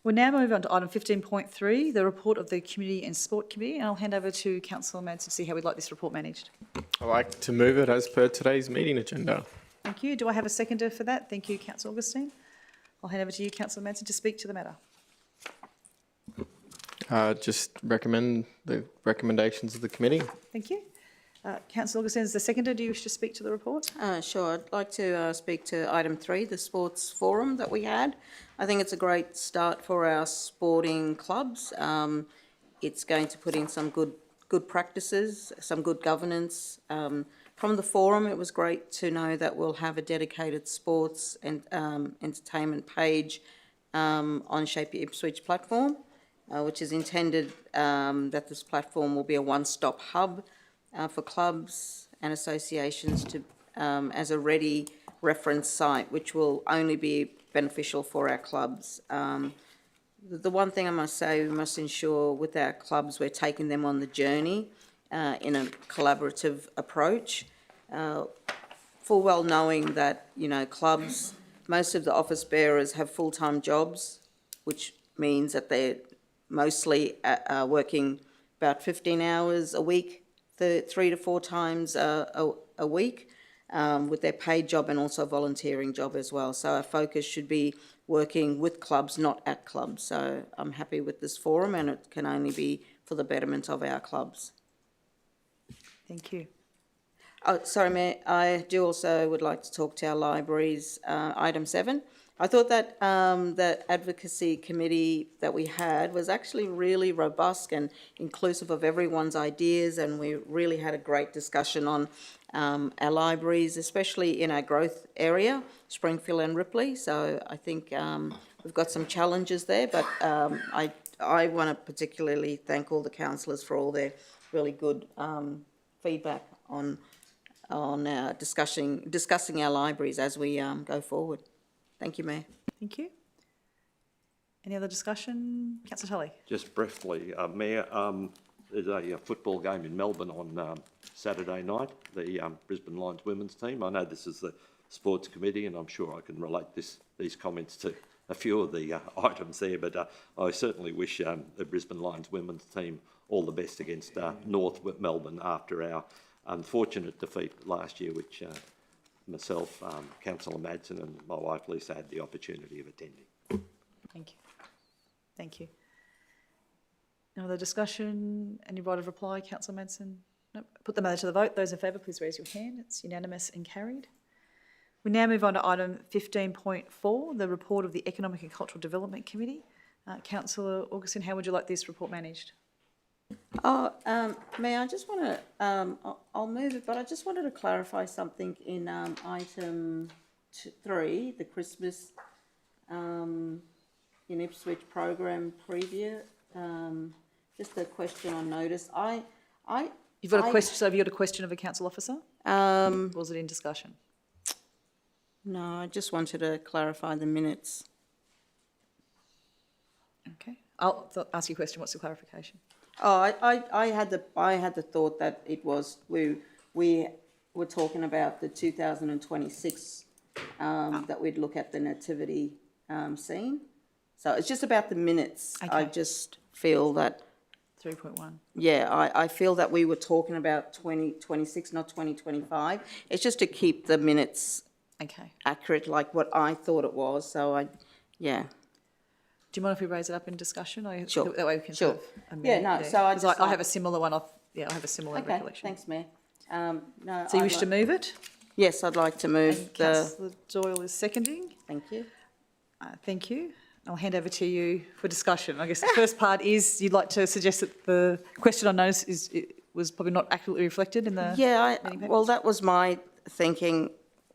We'll now move on to item 15.3, the report of the Community and Sport Committee, and I'll hand over to Councillor Madsen to see how we'd like this report managed. I'd like to move it as per today's meeting agenda. Thank you. Do I have a seconder for that? Thank you, Councillor Augustine. I'll hand over to you, Councillor Madsen, to speak to the matter. Just recommend the recommendations of the committee. Thank you. Councillor Augustine, as the seconder, do you wish to speak to the report? Sure. I'd like to speak to item 3, the sports forum that we had. I think it's a great start for our sporting clubs. It's going to put in some good practices, some good governance. From the forum, it was great to know that we'll have a dedicated sports and entertainment page on Shape Your Ipswich platform, which is intended that this platform will be a one-stop hub for clubs and associations to as a ready reference site, which will only be beneficial for our clubs. The one thing I must say, we must ensure with our clubs we're taking them on the journey in a collaborative approach, full well knowing that, you know, clubs, most of the office bearers have full-time jobs, which means that they're mostly working about 15 hours a week, 3 to 4 times a week, with their paid job and also a volunteering job as well. So our focus should be working with clubs, not at clubs. So I'm happy with this forum, and it can only be for the betterment of our clubs. Thank you. Oh, sorry, Mayor, I do also would like to talk to our libraries, item 7. I thought that the advocacy committee that we had was actually really robust and inclusive of everyone's ideas, and we really had a great discussion on our libraries, especially in our growth area, Springfield and Ripley. So I think we've got some challenges there, but I want to particularly thank all the councillors for all their really good feedback on discussing our libraries as we go forward. Thank you, Mayor. Thank you. Any other discussion? Councillor Tully. Just briefly, Mayor, there's a football game in Melbourne on Saturday night, the Brisbane Lions women's team. I know this is the sports committee, and I'm sure I can relate these comments to a few of the items there, but I certainly wish the Brisbane Lions women's team all the best against North Melbourne after our unfortunate defeat last year, which myself, Councillor Madsen and my wife Lisa had the opportunity of attending. Thank you. Thank you. No other discussion? Any right of reply, Councillor Madsen? Nope. Put the matter to the vote. Those in favour, please raise your hand. It's unanimous and carried. We now move on to item 15.4, the report of the Economic and Cultural Development Committee. Councillor Augustine, how would you like this report managed? Oh, Mayor, I just want to, I'll move it, but I just wanted to clarify something in item 3, the Christmas in Ipswich program preview. Just a question on notice. You've got a question, so have you got a question of a council officer? Or was it in discussion? No, I just wanted to clarify the minutes. Okay. I'll ask you a question. What's the clarification? Oh, I had the thought that it was we were talking about the 2026 that we'd look at the nativity scene. So it's just about the minutes. Okay. I just feel that 3.1. yeah, I feel that we were talking about 2026, not 2025. It's just to keep the minutes Okay. accurate, like what I thought it was. So yeah. Do you mind if we raise it up in discussion? Sure. That way we can Sure. sort of Yeah, no, so I 'cause just I have a similar one off. Yeah, I have a similar Okay, recollection. thanks, Mayor. No, So you wish to move it? Yes, I'd like to move And the. Councillor Doyle is seconding. Thank you. Thank you. I'll hand over to you for discussion. I guess the first part is you'd like to suggest that the question on notice was probably not accurately reflected in the meeting Well, papers? that was my thinking,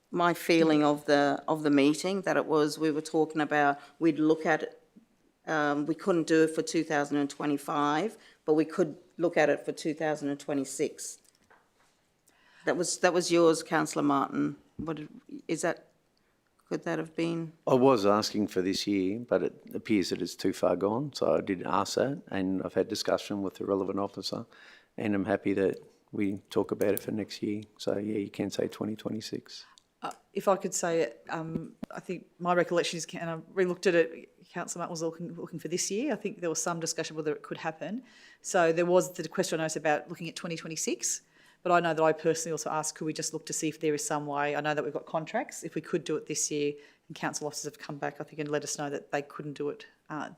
my feeling of the meeting, that it was, we were talking about, we'd look at it, we couldn't do it for 2025, but we could look at it for 2026. That was yours, Councillor Martin. Could that have been? I was asking for this year, but it appears that it's too far gone, so I did ask that, and I've had discussion with the relevant officer, and I'm happy that we talk about it for next year. So yeah, you can say 2026. If I could say it, I think my recollection is, and I re-looked at it, Councillor Martin was looking for this year. I think there was some discussion whether it could happen. So there was the question I noticed about looking at 2026, but I know that I personally also asked, could we just look to see if there is some way, I know that we've got contracts, if we could do it this year, and council officers have come back, I think, and let us know that they couldn't do it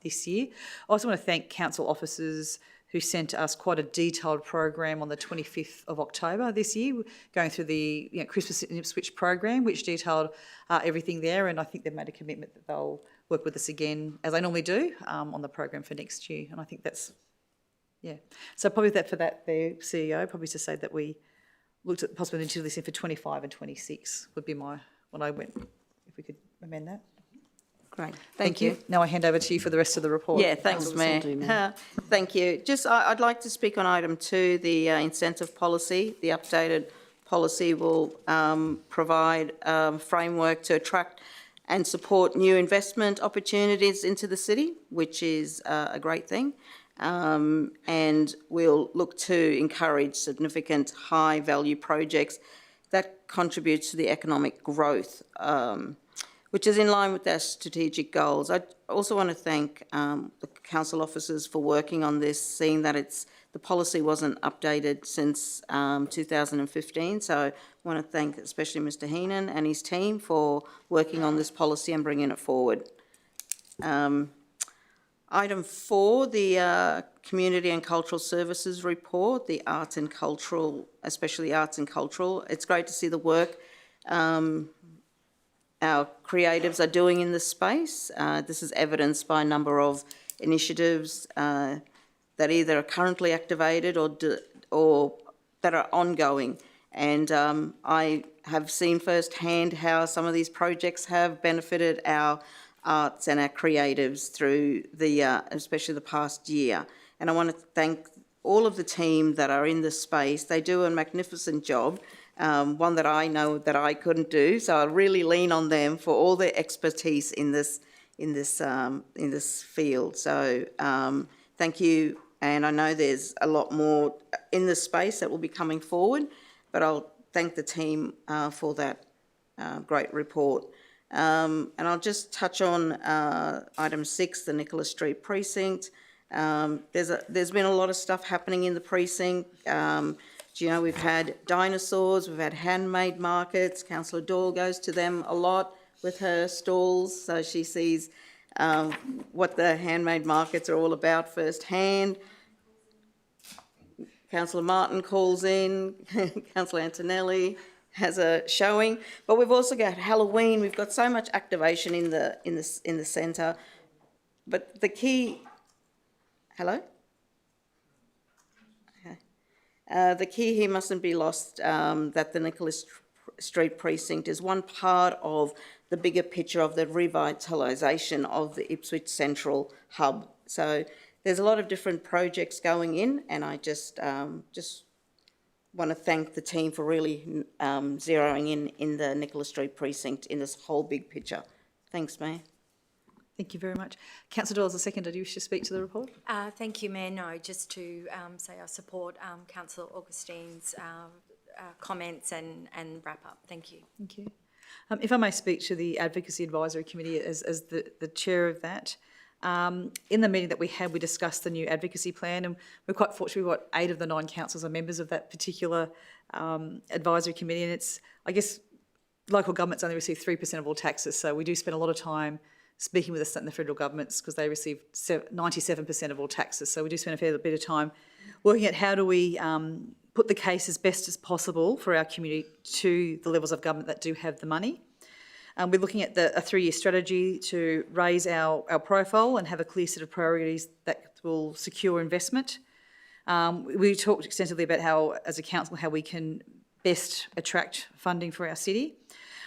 this year. I also want to thank council officers who sent us quite a detailed program on the 25th of October this year, going through the Christmas in Ipswich program, which detailed everything there, and I think they've made a commitment that they'll work with us again, as they normally do, on the program for next year, and I think that's, yeah. So probably that for that, the CEO, probably to say that we looked at the possibility of this in for 25 and 26 would be when I went, if we could amend that. Great, thank you. Now I hand over to you for the rest of the report. Yeah, thanks, Mayor. Thank you. Just, I'd like to speak on item 2, the incentive policy. The updated policy will provide framework to attract and support new investment opportunities into the city, which is a great thing. And we'll look to encourage significant high-value projects that contribute to the economic growth, which is in line with our strategic goals. I also want to thank the council officers for working on this, seeing that the policy wasn't updated since 2015. So I want to thank especially Mr. Heenan and his team for working on this policy and bringing it forward. Item 4, the Community and Cultural Services Report, the arts and cultural, especially arts and cultural. It's great to see the work our creatives are doing in this space. This is evidenced by a number of initiatives that either are currently activated or that are ongoing. And I have seen firsthand how some of these projects have benefited our arts and our creatives through especially the past year. And I want to thank all of the team that are in this space. They do a magnificent job, one that I know that I couldn't do. So I really lean on them for all their expertise in this field. So thank you. And I know there's a lot more in this space that will be coming forward, but I'll thank the team for that great report. And I'll just touch on item 6, the Nicholas Street precinct. There's been a lot of stuff happening in the precinct. We've had dinosaurs, we've had handmade markets. Councillor Doyle goes to them a lot with her stalls, so she sees what the handmade markets are all about firsthand. Councillor Martin calls in, Councillor Antonelli has a showing, but we've also got Halloween. We've got so much activation in the centre, but the key. Hello. Okay. The key here mustn't be lost. That the Nicholas Street precinct is one part of the bigger picture of the revitalisation of the Ipswich Central hub. So there's a lot of different projects going in, and I just want to thank the team for really zeroing in the Nicholas Street precinct in this whole big picture. Thanks, Mayor. Thank you very much. Councillor Doyle, as a seconder, do you wish to speak to the report? Thank you, Mayor. No, just to say I support Councillor Augustine's comments and wrap up. Thank you. Thank you. If I may speak to the Advocacy Advisory Committee as the chair of that. In the meeting that we had, we discussed the new advocacy plan, and we're quite fortunate we've got 8 of the 9 councils are members of that particular advisory committee, and it's, I guess, local governments only receive 3% of all taxes, so we do spend a lot of time speaking with the state and the federal governments because they receive 97% of all taxes, so we do spend a fair bit of time working at how do we put the case as best as possible for our community to the levels of government that do have the money. We're looking at a 3-year strategy to raise our profile and have a clear set of priorities that will secure investment. We talked extensively about how, as a council, how we can best attract funding for our city.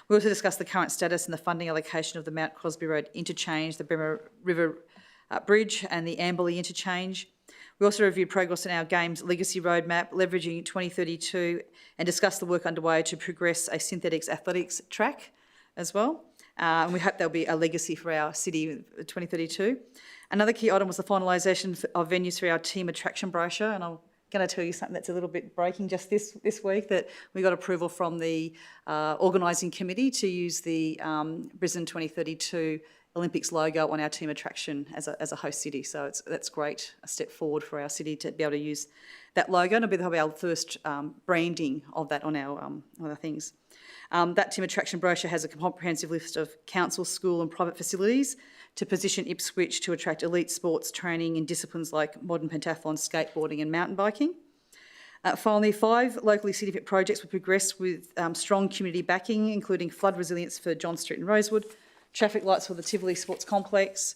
We also discussed the current status and the funding allocation of the Mount Crosby Road interchange, the Bremer River Bridge and the Amberley interchange. We also reviewed progress in our Games Legacy Roadmap, leveraging 2032, and discussed the work underway to progress a synthetics athletics track as well. And we hope there'll be a legacy for our city in 2032. Another key item was the finalisation of venues for our team attraction brochure, and I'm going to tell you something that's a little bit breaking just this week, that we got approval from the organising committee to use the Brisbane 2032 Olympics logo on our team attraction as a host city. So that's great, a step forward for our city to be able to use that logo, and it'll be our first branding of that on our things. That team attraction brochure has a comprehensive list of council, school and private facilities to position Ipswich to attract elite sports training in disciplines like modern pentathlon, skateboarding and mountain biking. Finally, 5 locally significant projects were progressed with strong community backing, including flood resilience for John Street and Rosewood, traffic lights for the Tivoli Sports Complex,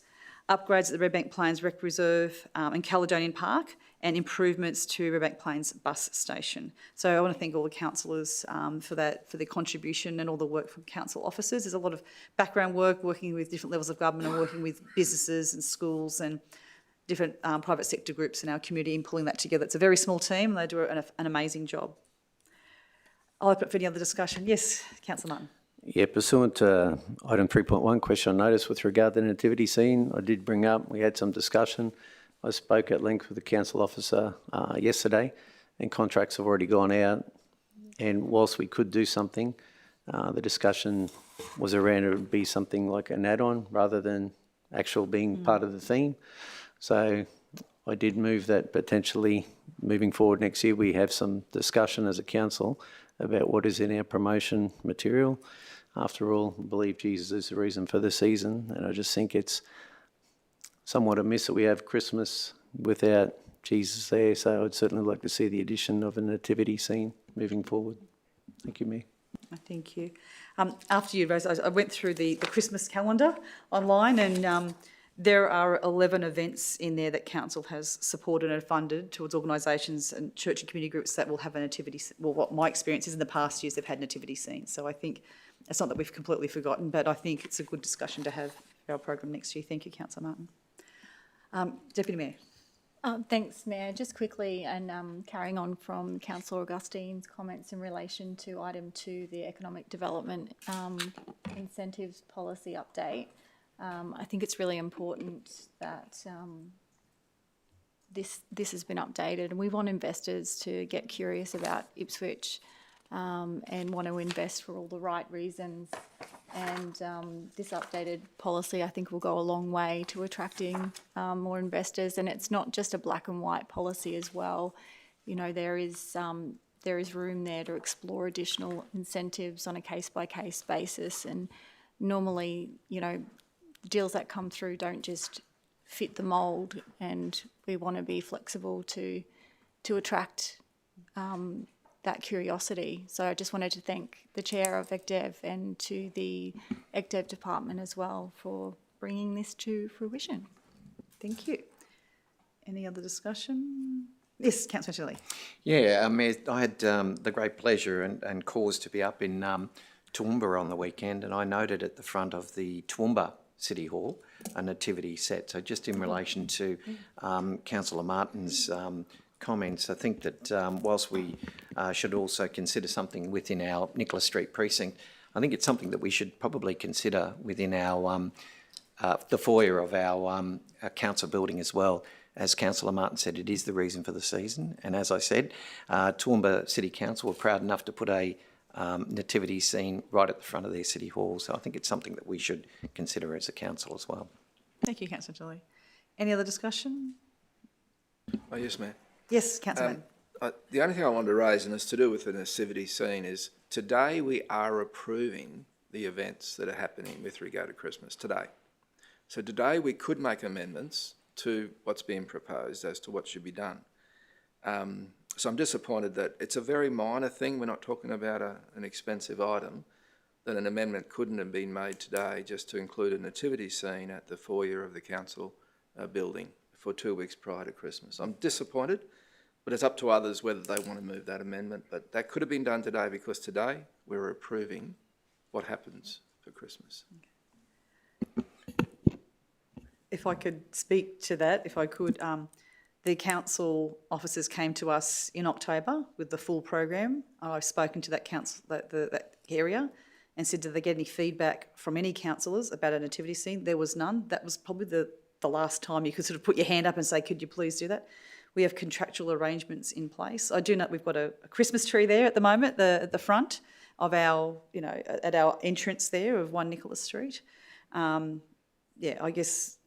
upgrades at the Redbank Plains Rec Reserve and Caledonian Park, and improvements to Redbank Plains bus station. So I want to thank all the councillors for their contribution and all the work from council officers. There's a lot of background work, working with different levels of government and working with businesses and schools and different private sector groups in our community and pulling that together. It's a very small team and they do an amazing job. I'll open up for any other discussion. Yes, Councillor Martin. Yeah, pursuant to item 3.1, question on notice with regard to the nativity scene, I did bring up, we had some discussion. I spoke at length with the council officer yesterday, and contracts have already gone out. And whilst we could do something, the discussion was around it would be something like an add-on rather than actual being part of the theme. So I did move that potentially moving forward next year, we have some discussion as a council about what is in our promotion material. After all, I believe Jesus is the reason for the season, and I just think it's somewhat amiss that we have Christmas without Jesus there, so I'd certainly like to see the addition of a nativity scene moving forward. Thank you, Mayor. Thank you. After you raised, I went through the Christmas calendar online, and there are 11 events in there that council has supported and funded towards organisations and church and community groups that will have a nativity. Well, what my experience is in the past years, they've had nativity scenes. So I think it's not that we've completely forgotten, but I think it's a good discussion to have for our program next year. Thank you, Councillor Martin. Deputy Mayor. Thanks, Mayor. Just quickly, and carrying on from Councillor Augustine's comments in relation to item 2, the economic development incentives policy update, I think it's really important that this has been updated, and we want investors to get curious about Ipswich and want to invest for all the right reasons. And this updated policy, I think, will go a long way to attracting more investors. And it's not just a black and white policy as well. You know, there is room there to explore additional incentives on a case-by-case basis. And normally, you know, deals that come through don't just fit the mould, and we want to be flexible to attract that curiosity. So I just wanted to thank the chair of ECDEV and to the ECDEV department as well for bringing this to fruition. Thank you. Any other discussion? Yes, Councillor Shelley. Yeah, Mayor, I had the great pleasure and cause to be up in Toowoomba on the weekend, and I noted at the front of the Toowoomba City Hall a nativity set. So just in relation to Councillor Martin's comments, I think that whilst we should also consider something within our Nicholas Street precinct, I think it's something that we should probably consider within our the foyer of our council building as well. As Councillor Martin said, it is the reason for the season, and as I said, Toowoomba City Council were proud enough to put a nativity scene right at the front of their city hall. So I think it's something that we should consider as a council as well. Thank you, Councillor Shelley. Any other discussion? Oh, yes, Mayor. Yes, Councillor Madden. The only thing I wanted to raise, and it's to do with the nativity scene, is today we are approving the events that are happening with regard to Christmas today. So today we could make amendments to what's being proposed as to what should be done. So I'm disappointed that it's a very minor thing. We're not talking about an expensive item, that an amendment couldn't have been made today just to include a nativity scene at the foyer of the council building for 2 weeks prior to Christmas. I'm disappointed, but it's up to others whether they want to move that amendment. But that could have been done today, because today we're approving what happens for Christmas. If I could speak to that, if I could, the council officers came to us in October with the full program. I've spoken to that council, that area, and said, did they get any feedback from any councillors about a nativity scene? There was none. That was probably the last time you could sort of put your hand up and say, could you please do that? We have contractual arrangements in place. I do know we've got a Christmas tree there at the moment, at the front of our, you know, at our entrance there of 1 Nicholas Street. Yeah, I guess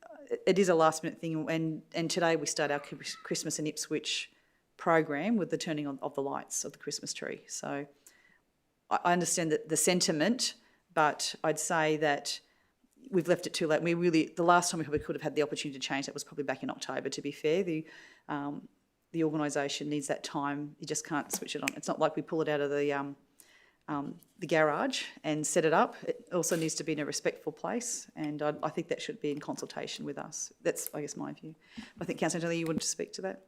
it is a last minute thing, and today we start our Christmas in Ipswich program with the turning on of the lights of the Christmas tree. So I understand the sentiment, but I'd say that we've left it too late. The last time we probably could have had the opportunity to change that was probably back in October, to be fair. The organisation needs that time. You just can't switch it on. It's not like we pull it out of the garage and set it up. It also needs to be in a respectful place, and I think that should be in consultation with us. That's, I guess, my view. I think, Councillor Angelini, you wanted to speak to that?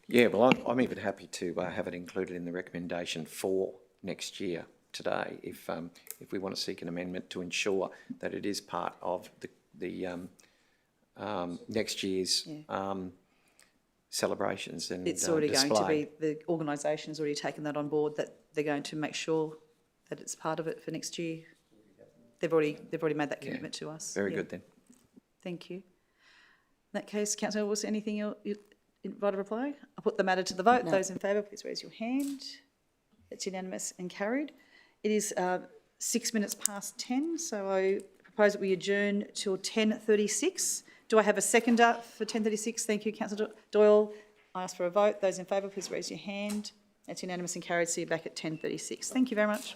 Yeah, well, I'm even happy to have it included in the recommendation for next year today, if we want to seek an amendment to ensure that it is part of the next year's celebrations and it's already display. going to be, the organisation has already taken that on board, that they're going to make sure that it's part of it for next year. They've already made that commitment to us. Very good then. Thank you. In that case, Councillor, was there anything you'd invite a reply? I'll put the matter to the vote. No. Those in favour, please raise your hand. It's unanimous and carried. It is 6 minutes past 10, so I propose that we adjourn till 10:36. Do I have a seconder for 10:36? Thank you, Councillor Doyle. I ask for a vote. Those in favour, please raise your hand. It's unanimous and carried. See you back at 10:36. Thank you very much.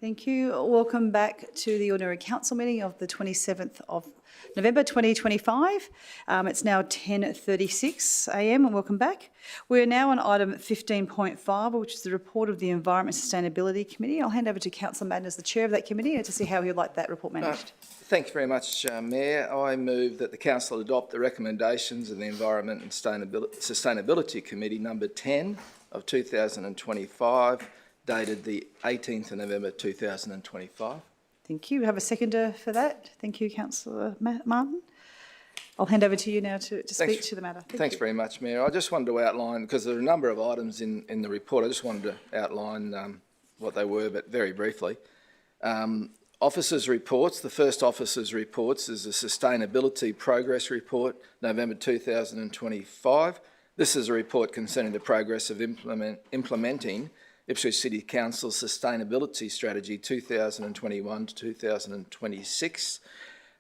Thank you. Welcome back to the Ordinary Council meeting of the 27th of November 2025. It's now 10:36 a.m. and welcome back. We're now on item 15.5, which is the report of the Environment and Sustainability Committee. I'll hand over to Councillor Madden as the chair of that committee to see how he would like that report managed. Thank you very much, Mayor. I move that the Council adopt the recommendations of the Environment and Sustainability Committee number 10 of 2025, dated the 18th of November 2025. Thank you. We have a seconder for that. Thank you, Councillor Martin. I'll hand over to you now to speak to the matter. Thanks very much, Mayor. I just wanted to outline, because there are a number of items in the report, I just wanted to outline what they were, but very briefly. Officers' reports. The first officers' reports is the Sustainability Progress Report, November 2025. This is a report concerning the progress of implementing Ipswich City Council's Sustainability Strategy 2021 to 2026.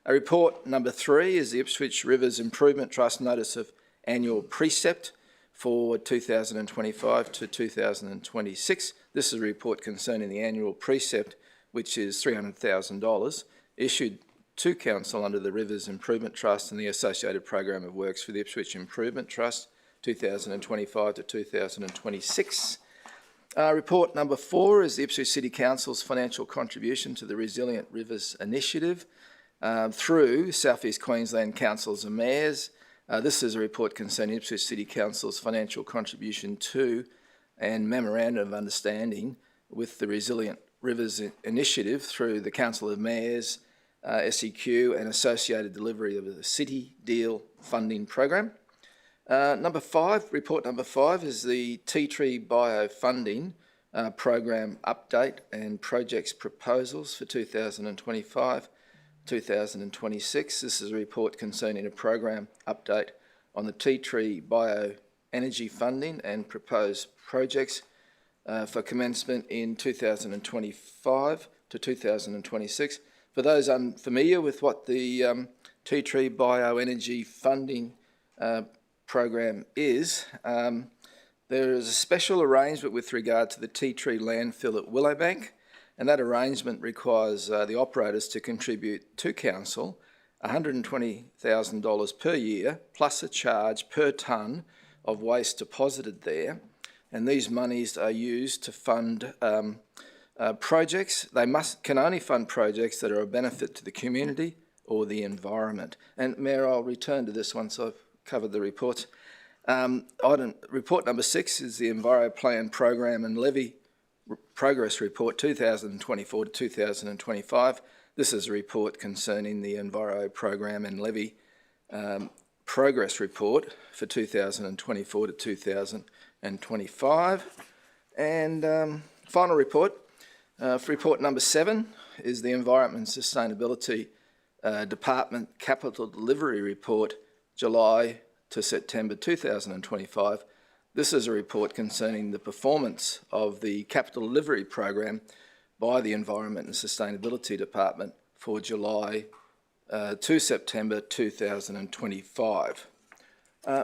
Report number 3 is the Ipswich Rivers Improvement Trust Notice of Annual Precept for 2025 to 2026. This is a report concerning the annual precept, which is $300,000, issued to Council under the Rivers Improvement Trust and the associated program of works for the Ipswich Improvement Trust 2025 to 2026. Report number 4 is the Ipswich City Council's financial contribution to the Resilient Rivers Initiative through South East Queensland Councils and Mayors. This is a report concerning Ipswich City Council's financial contribution to and memorandum of understanding with the Resilient Rivers Initiative through the Council of Mayors, SEQ, and associated delivery of the City Deal funding program. Report number 5 is the Tea Tree Bio Funding program update and projects proposals for 2025-2026. This is a report concerning a program update on the Tea Tree Bio Energy funding and proposed projects for commencement in 2025 to 2026. For those unfamiliar with what the Tea Tree Bioenergy funding program is, there is a special arrangement with regard to the Tea Tree landfill at Willowbank, and that arrangement requires the operators to contribute to Council $120,000 per year plus a charge per tonne of waste deposited there. And these monies are used to fund projects. They can only fund projects that are of benefit to the community or the environment. And Mayor, I'll return to this once I've covered the reports. Report number 6 is the Enviro Plan Program and Levy Progress Report 2024 to 2025. This is a report concerning the Enviro Program and Levy Progress Report for 2024 to 2025. And final report, for report number 7 is the Environment and Sustainability Department Capital Delivery Report, July to September 2025. This is a report concerning the performance of the capital delivery program by the Environment and Sustainability Department for July to September 2025.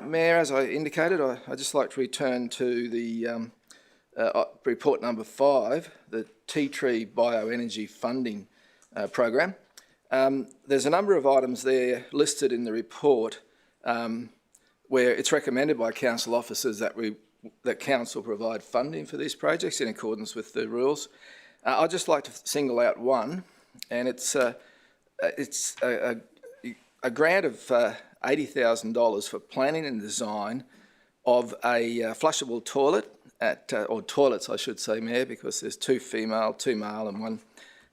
Mayor, as I indicated, I'd just like to return to the report number 5, the Tea Tree Bioenergy Funding Program. There's a number of items there listed in the report where it's recommended by council officers that council provide funding for these projects in accordance with the rules. I'd just like to single out one, and it's a grant of $80,000 for planning and design of a flushable toilet or toilets, I should say, Mayor, because there's 2 female, 2 male, and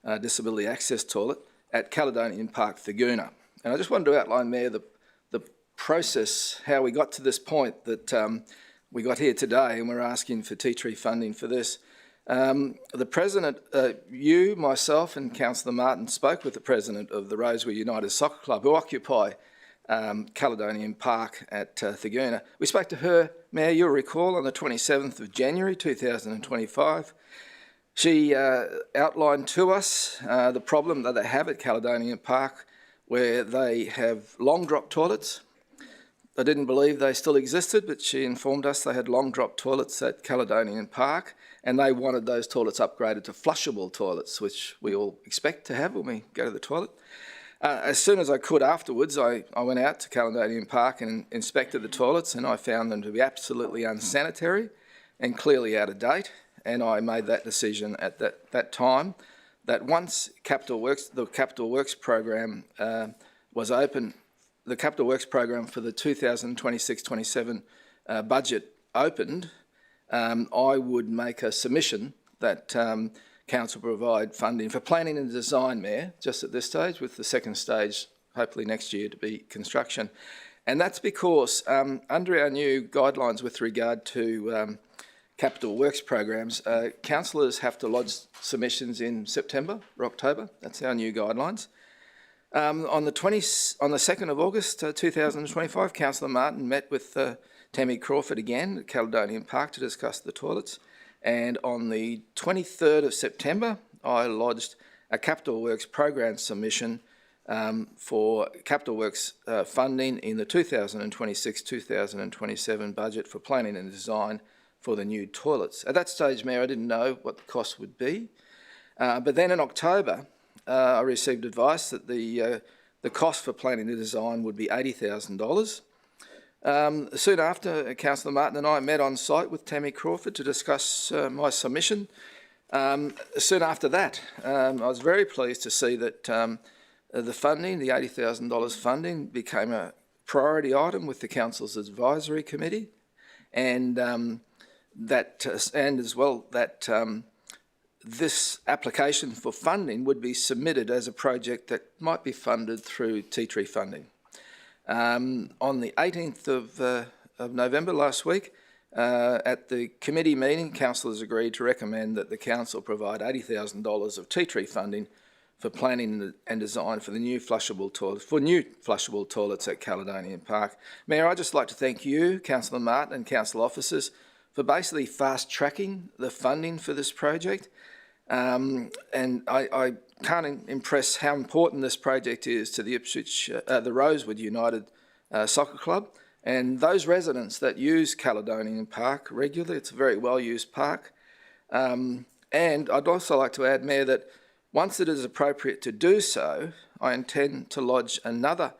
1 disability access toilet at Caledonian Park, Thaguna. And I just wanted to outline, Mayor, the process, how we got to this point that we got here today, and we're asking for Tea Tree funding for this. The President, you, myself and Councillor Martin spoke with the President of the Roseway United Soccer Club, who occupy Caledonian Park at Thaguna. We spoke to her, Mayor, you'll recall, on the 27th of January 2025. She outlined to us the problem that they have at Caledonian Park, where they have long drop toilets. I didn't believe they still existed, but she informed us they had long drop toilets at Caledonian Park, and they wanted those toilets upgraded to flushable toilets, which we all expect to have when we go to the toilet. As soon as I could afterwards, I went out to Caledonian Park and inspected the toilets, and I found them to be absolutely unsanitary and clearly out of date. And I made that decision at that time that once the Capital Works program was open, the Capital Works program for the 2026-27 budget opened, I would make a submission that Council provide funding for planning and design, Mayor, just at this stage, with the second stage hopefully next year to be construction. And that's because under our new guidelines with regard to capital works programs, councillors have to lodge submissions in September or October. That's our new guidelines. On the 2nd of August 2025, Councillor Martin met with Tammy Crawford again at Caledonian Park to discuss the toilets. And on the 23rd of September, I lodged a Capital Works program submission for Capital Works funding in the 2026-2027 budget for planning and design for the new toilets. At that stage, Mayor, I didn't know what the cost would be. But then in October, I received advice that the cost for planning and design would be $80,000. Soon after, Councillor Martin and I met on site with Tammy Crawford to discuss my submission. Soon after that, I was very pleased to see that the funding, the $80,000 funding, became a priority item with the Council's Advisory Committee, and as well that this application for funding would be submitted as a project that might be funded through tea tree funding. On the 18th of November last week, at the committee meeting, councillors agreed to recommend that the council provide $80,000 of tea tree funding for planning and design for the new flushable toilets at Caledonian Park. Mayor, I'd just like to thank you, Councillor Martin, and council officers for basically fast-tracking the funding for this project. And I can't impress how important this project is to the Ipswich, the Rosewood United Soccer Club, and those residents that use Caledonian Park regularly. It's a very well-used park. And I'd also like to add, Mayor, that once it is appropriate to do so, I intend to lodge another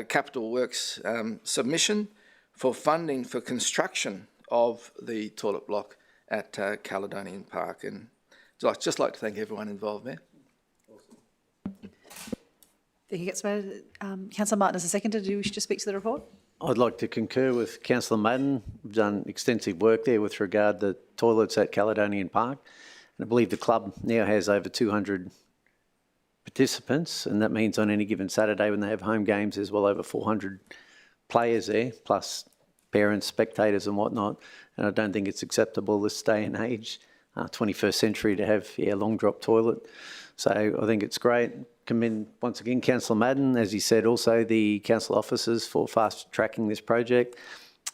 Capital Works submission for funding for construction of the toilet block at Caledonian Park. And I'd just like to thank everyone involved, Mayor. Thank you, Councillor Martin as a seconder. Do you wish to speak to the report? I'd like to concur with Councillor Madden. We've done extensive work there with regard to toilets at Caledonian Park. And I believe the club now has over 200 participants, and that means on any given Saturday when they have home games, there's well over 400 players there, plus parents, spectators and whatnot. And I don't think it's acceptable this day and age, 21st century, to have a long drop toilet. So I think it's great. Commend once again Councillor Madden, as he said, also the council officers for fast tracking this project.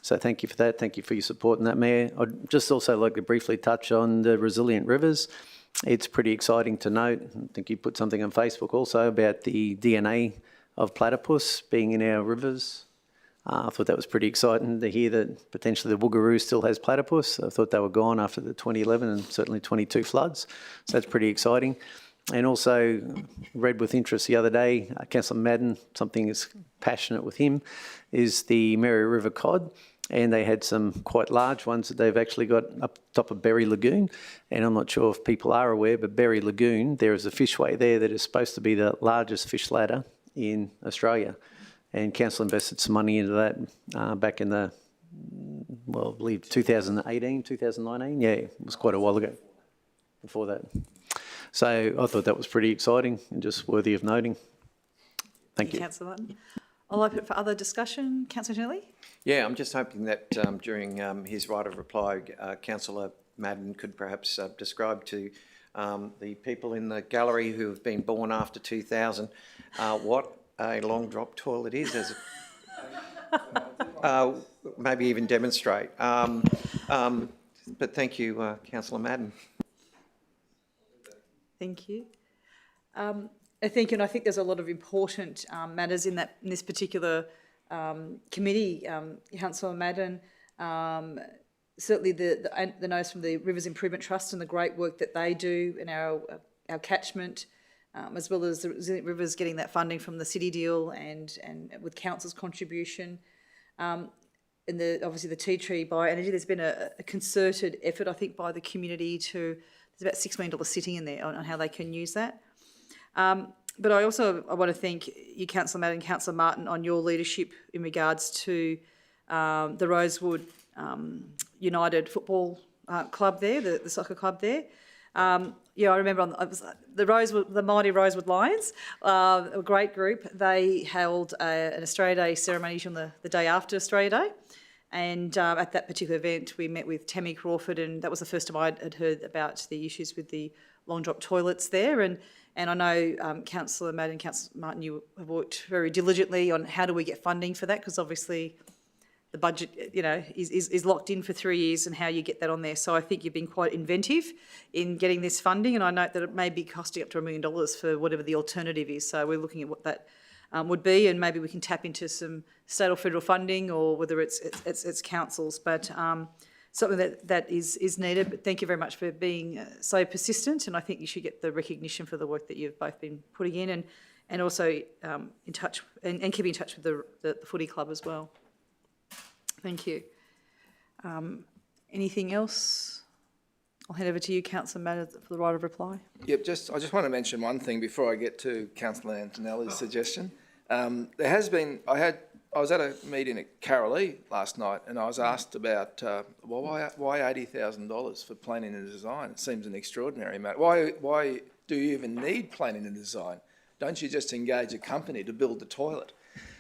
So thank you for that. Thank you for your support in that, Mayor. I'd just also like to briefly touch on the resilient rivers. It's pretty exciting to note. I think you put something on Facebook also about the DNA of platypus being in our rivers. I thought that was pretty exciting to hear that potentially the Woogaroo still has platypus. I thought they were gone after the 2011 and certainly 22 floods. So that's pretty exciting. And also read with interest the other day, Councillor Madden, something that's passionate with him, is the Mary River cod. And they had some quite large ones that they've actually got up top of Berry Lagoon. And I'm not sure if people are aware, but Berry Lagoon, there is a fishway there that is supposed to be the largest fish ladder in Australia. And council invested some money into that back in the, well, I believe 2018, 2019. Yeah, it was quite a while ago before that. So I thought that was pretty exciting and just worthy of noting. Thank you. Councillor Martin. I'll open it for other discussion. Councillor Tinelli? Yeah, I'm just hoping that during his right of reply, Councillor Madden could perhaps describe to the people in the gallery who have been born after 2000 what a long drop toilet is, as maybe even demonstrate. But thank you, Councillor Madden. Thank you. Thank you, and I think there's a lot of important matters in this particular committee. Councillor Madden certainly the notice from the Rivers Improvement Trust and the great work that they do in our catchment, as well as the Resilient Rivers getting that funding from the city deal and with council's contribution. And obviously the tea tree bioenergy, there's been a concerted effort, I think, by the community there's about $6 million sitting in there on how they can use that. But I want to thank you, Councillor Madden and Councillor Martin, on your leadership in regards to the Rosewood United Football Club there, the soccer club there. I remember the mighty Rosewood Lions, a great group. They held an Australia Day ceremony on the day after Australia Day. And at that particular event, we met with Tammy Crawford, and that was the first time I had heard about the issues with the long drop toilets there. And I know Councillor Madden and Councillor Martin, you have worked very diligently on how do we get funding for that, because obviously the budget, is locked in for 3 years, and how you get that on there. So I think you've been quite inventive in getting this funding, and I note that it may be costing up to $1 million for whatever the alternative is. So we're looking at what that would be, and maybe we can tap into some state or federal funding, or whether it's councils, but something that is needed. But thank you very much for being so persistent, and I think you should get the recognition for the work that you've both been putting in, and also in touch and keeping in touch with the footy club as well. Thank you. Anything else? I'll hand over to you, Councillor Madden, for the right of reply. Yep, I just want to mention one thing before I get to Councillor Antonelli's suggestion. I was at a meeting at Carolee last night, and I was asked about why $80,000 for planning and design. It seems an extraordinary amount. Why do you even need planning and design? Don't you just engage a company to build the toilet?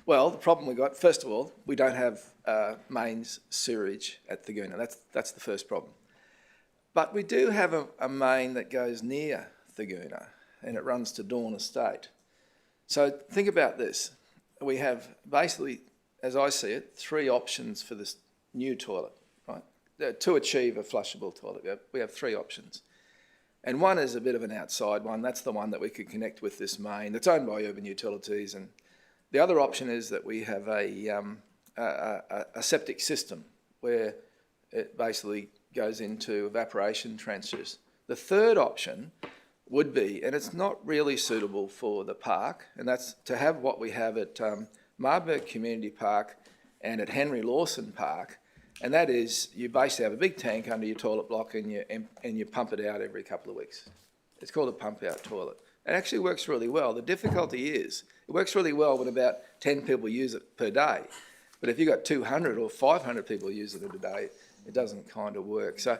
Well, the problem we got, first of all, we don't have mains sewerage at Thaguna. That's the first problem. But we do have a main that goes near Thaguna, and it runs to Dawn Estate. So think about this. We have basically, as I see it, 3 options for this new toilet, right? To achieve a flushable toilet, we have 3 options. And one is a bit of an outside one. That's the one that we could connect with this main that's owned by Urban Utilities. And the other option is that we have a septic system where it basically goes into evaporation trenches. The third option would be, and it's not really suitable for the park, and that's to have what we have at Marburg Community Park and at Henry Lawson Park, and that is you basically have a big tank under your toilet block and you pump it out every couple of weeks. It's called a pump out toilet. It actually works really well. The difficulty is it works really well when about 10 people use it per day, but if you've got 200 or 500 people using it a day, it doesn't kind of work. So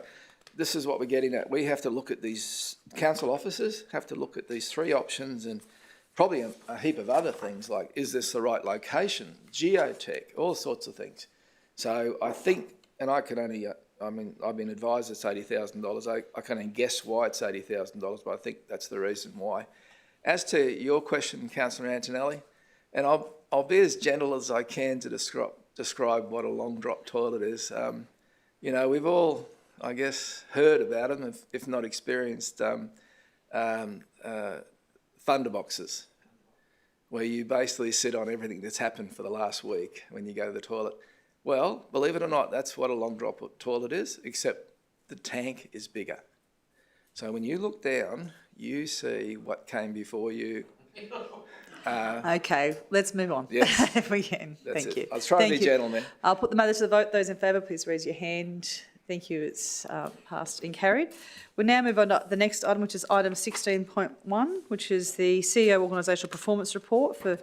this is what we're getting at. We have to look at these, council officers have to look at these 3 options, and probably a heap of other things like, is this the right location, geotech, all sorts of things. So I think, and I can only, I've been advised it's $80,000. I can't even guess why it's $80,000, but I think that's the reason why. As to your question, Councillor Antonelli, and I'll be as gentle as I can to describe what a long drop toilet is. We've all, I guess, heard about them, if not experienced, thunderboxes, where you basically sit on everything that's happened for the last week when you go to the toilet. Well, believe it or not, that's what a long drop toilet is, except the tank is bigger. So when you look down, you see what came before you. Okay, let's move on. Yes. If we can. That's Thank it. you. I was trying to be gentle. I'll put the matter to the vote. Those in favour, please raise your hand. Thank you. It's passed and carried. We'll now move on to the next item, which is item 16.1, which is the CEO Organisational Performance Report for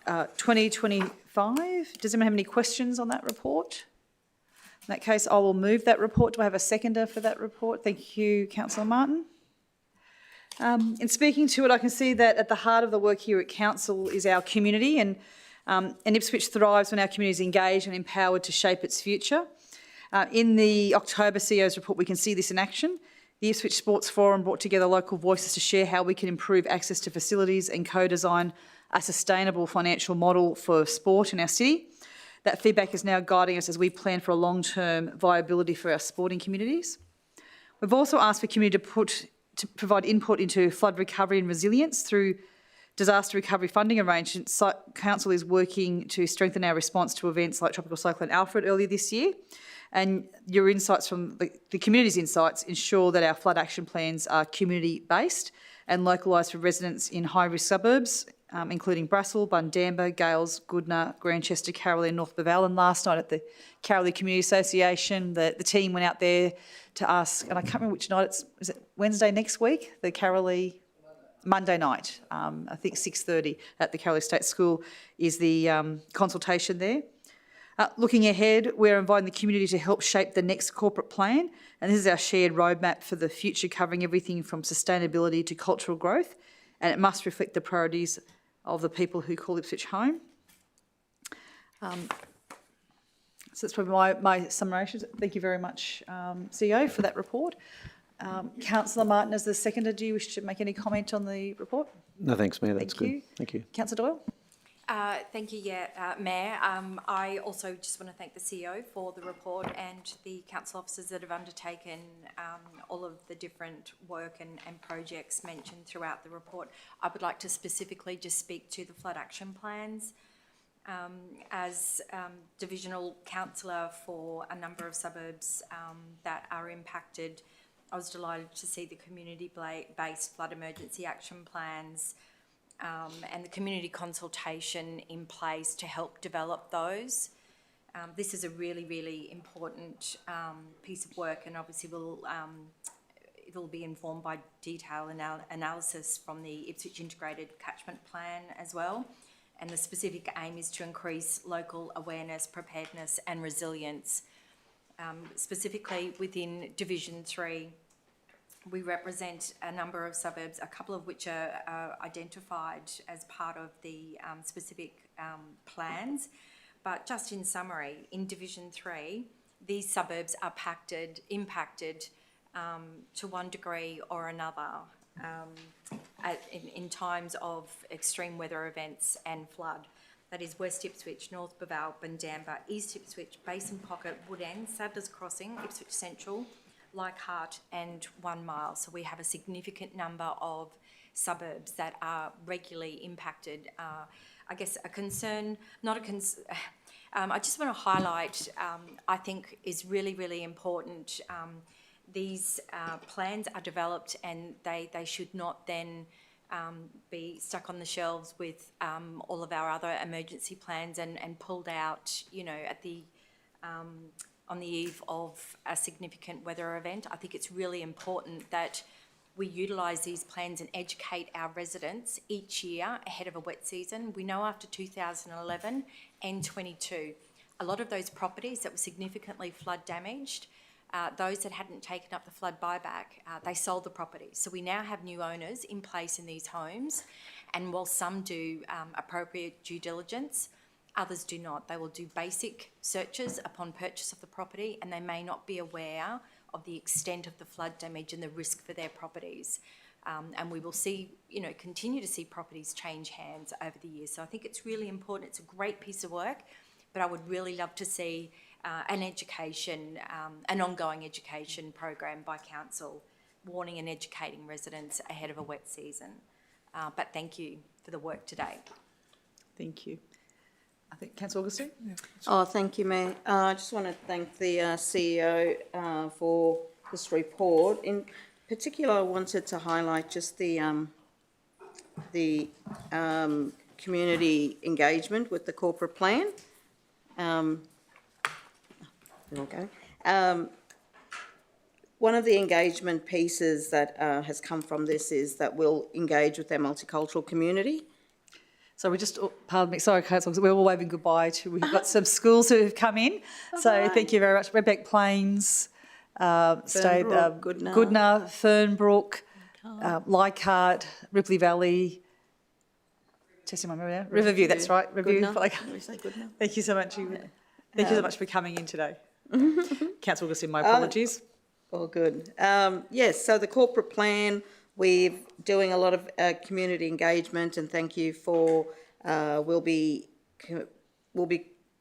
2025. Does anyone have any questions on that report? In that case, I will move that report. Do I have a seconder for that report? Thank you, Councillor Martin. In speaking to it, I can see that at the heart of the work here at Council is our community, and Ipswich thrives when our community is engaged and empowered to shape its future. In the October CEO's report, we can see this in action. The Ipswich Sports Forum brought together local voices to share how we can improve access to facilities and co-design a sustainable financial model for sport in our city. That feedback is now guiding us as we plan for a long-term viability for our sporting communities. We've also asked for community to provide input into flood recovery and resilience through disaster recovery funding arrangements. Council is working to strengthen our response to events like Tropical Cyclone Alfred earlier this year. And your insights from the community's insights ensure that our flood action plans are community-based and localised for residents in high-risk suburbs, including Brassel, Bundamba, Gales, Goodna, Grantchester, Carrollee and North Baval. And last night at the Carrollee Community Association, the team went out there to ask, and I can't remember which night, is it Wednesday next week? The Carrollee, Monday night, I think 6:30 at the Carrollee State School is the consultation there. Looking ahead, we're inviting the community to help shape the next corporate plan, and this is our shared roadmap for the future, covering everything from sustainability to cultural growth, and it must reflect the priorities of the people who call Ipswich home. So that's probably my summarisation. Thank you very much, CEO, for that report. Councillor Martin, as the seconder, do you wish to make any comment on the report? No, thanks, Mayor. That's Thank good. you. Thank you. Councillor Doyle? Thank you, Mayor. I also just want to thank the CEO for the report and the council officers that have undertaken all of the different work and projects mentioned throughout the report. I would like to specifically just speak to the flood action plans. As divisional councillor for a number of suburbs that are impacted, I was delighted to see the community-based flood emergency action plans and the community consultation in place to help develop those. This is a really, really important piece of work, and obviously it'll be informed by detailed analysis from the Ipswich Integrated Catchment Plan as well. And the specific aim is to increase local awareness, preparedness and resilience. Specifically within Division 3, we represent a number of suburbs, a couple of which are identified as part of the specific plans. But just in summary, in Division 3, these suburbs are impacted to one degree or another in times of extreme weather events and flood. That is West Ipswich, North Baval, Bundamba, East Ipswich, Basin Pocket, Wood End, Sadler's Crossing, Ipswich Central, Leichhardt and 1 Mile. So we have a significant number of suburbs that are regularly impacted. I guess a concern, not a concern, I just want to highlight, I think is really, really important. These plans are developed and they should not then be stuck on the shelves with all of our other emergency plans and pulled out, you know, at the on the eve of a significant weather event. I think it's really important that we utilise these plans and educate our residents each year ahead of a wet season. We know after 2011 and 22, a lot of those properties that were significantly flood damaged, those that hadn't taken up the flood buyback, they sold the properties. So we now have new owners in place in these homes, and while some do appropriate due diligence, others do not. They will do basic searches upon purchase of the property, and they may not be aware of the extent of the flood damage and the risk for their properties. And we will see, you know, continue to see properties change hands over the years. So I think it's really important. It's a great piece of work, but I would really love to see an education, an ongoing education program by council, warning and educating residents ahead of a wet season. But thank you for the work today. Thank you. I think Councillor Augustine? Yeah. Oh, thank you, Mayor. I just want to thank the CEO for this report. In particular, I wanted to highlight just the community engagement with the corporate plan. Okay. One of the engagement pieces that has come from this is that we'll engage with their multicultural community. So we just, pardon me, sorry, Councillor, we're all waving goodbye to, we've got some schools who have come in. So thank you very much. Redback Plains, Goodna, Fernbrook, Leichhardt, Ripley Valley, testing my memory now, Riverview, that's right, Riverview. Thank you so much. Thank you so much for coming in today. Councillor Augustine, my apologies. All good. Yes, so the corporate plan, we're doing a lot of community engagement, and thank you for, we'll be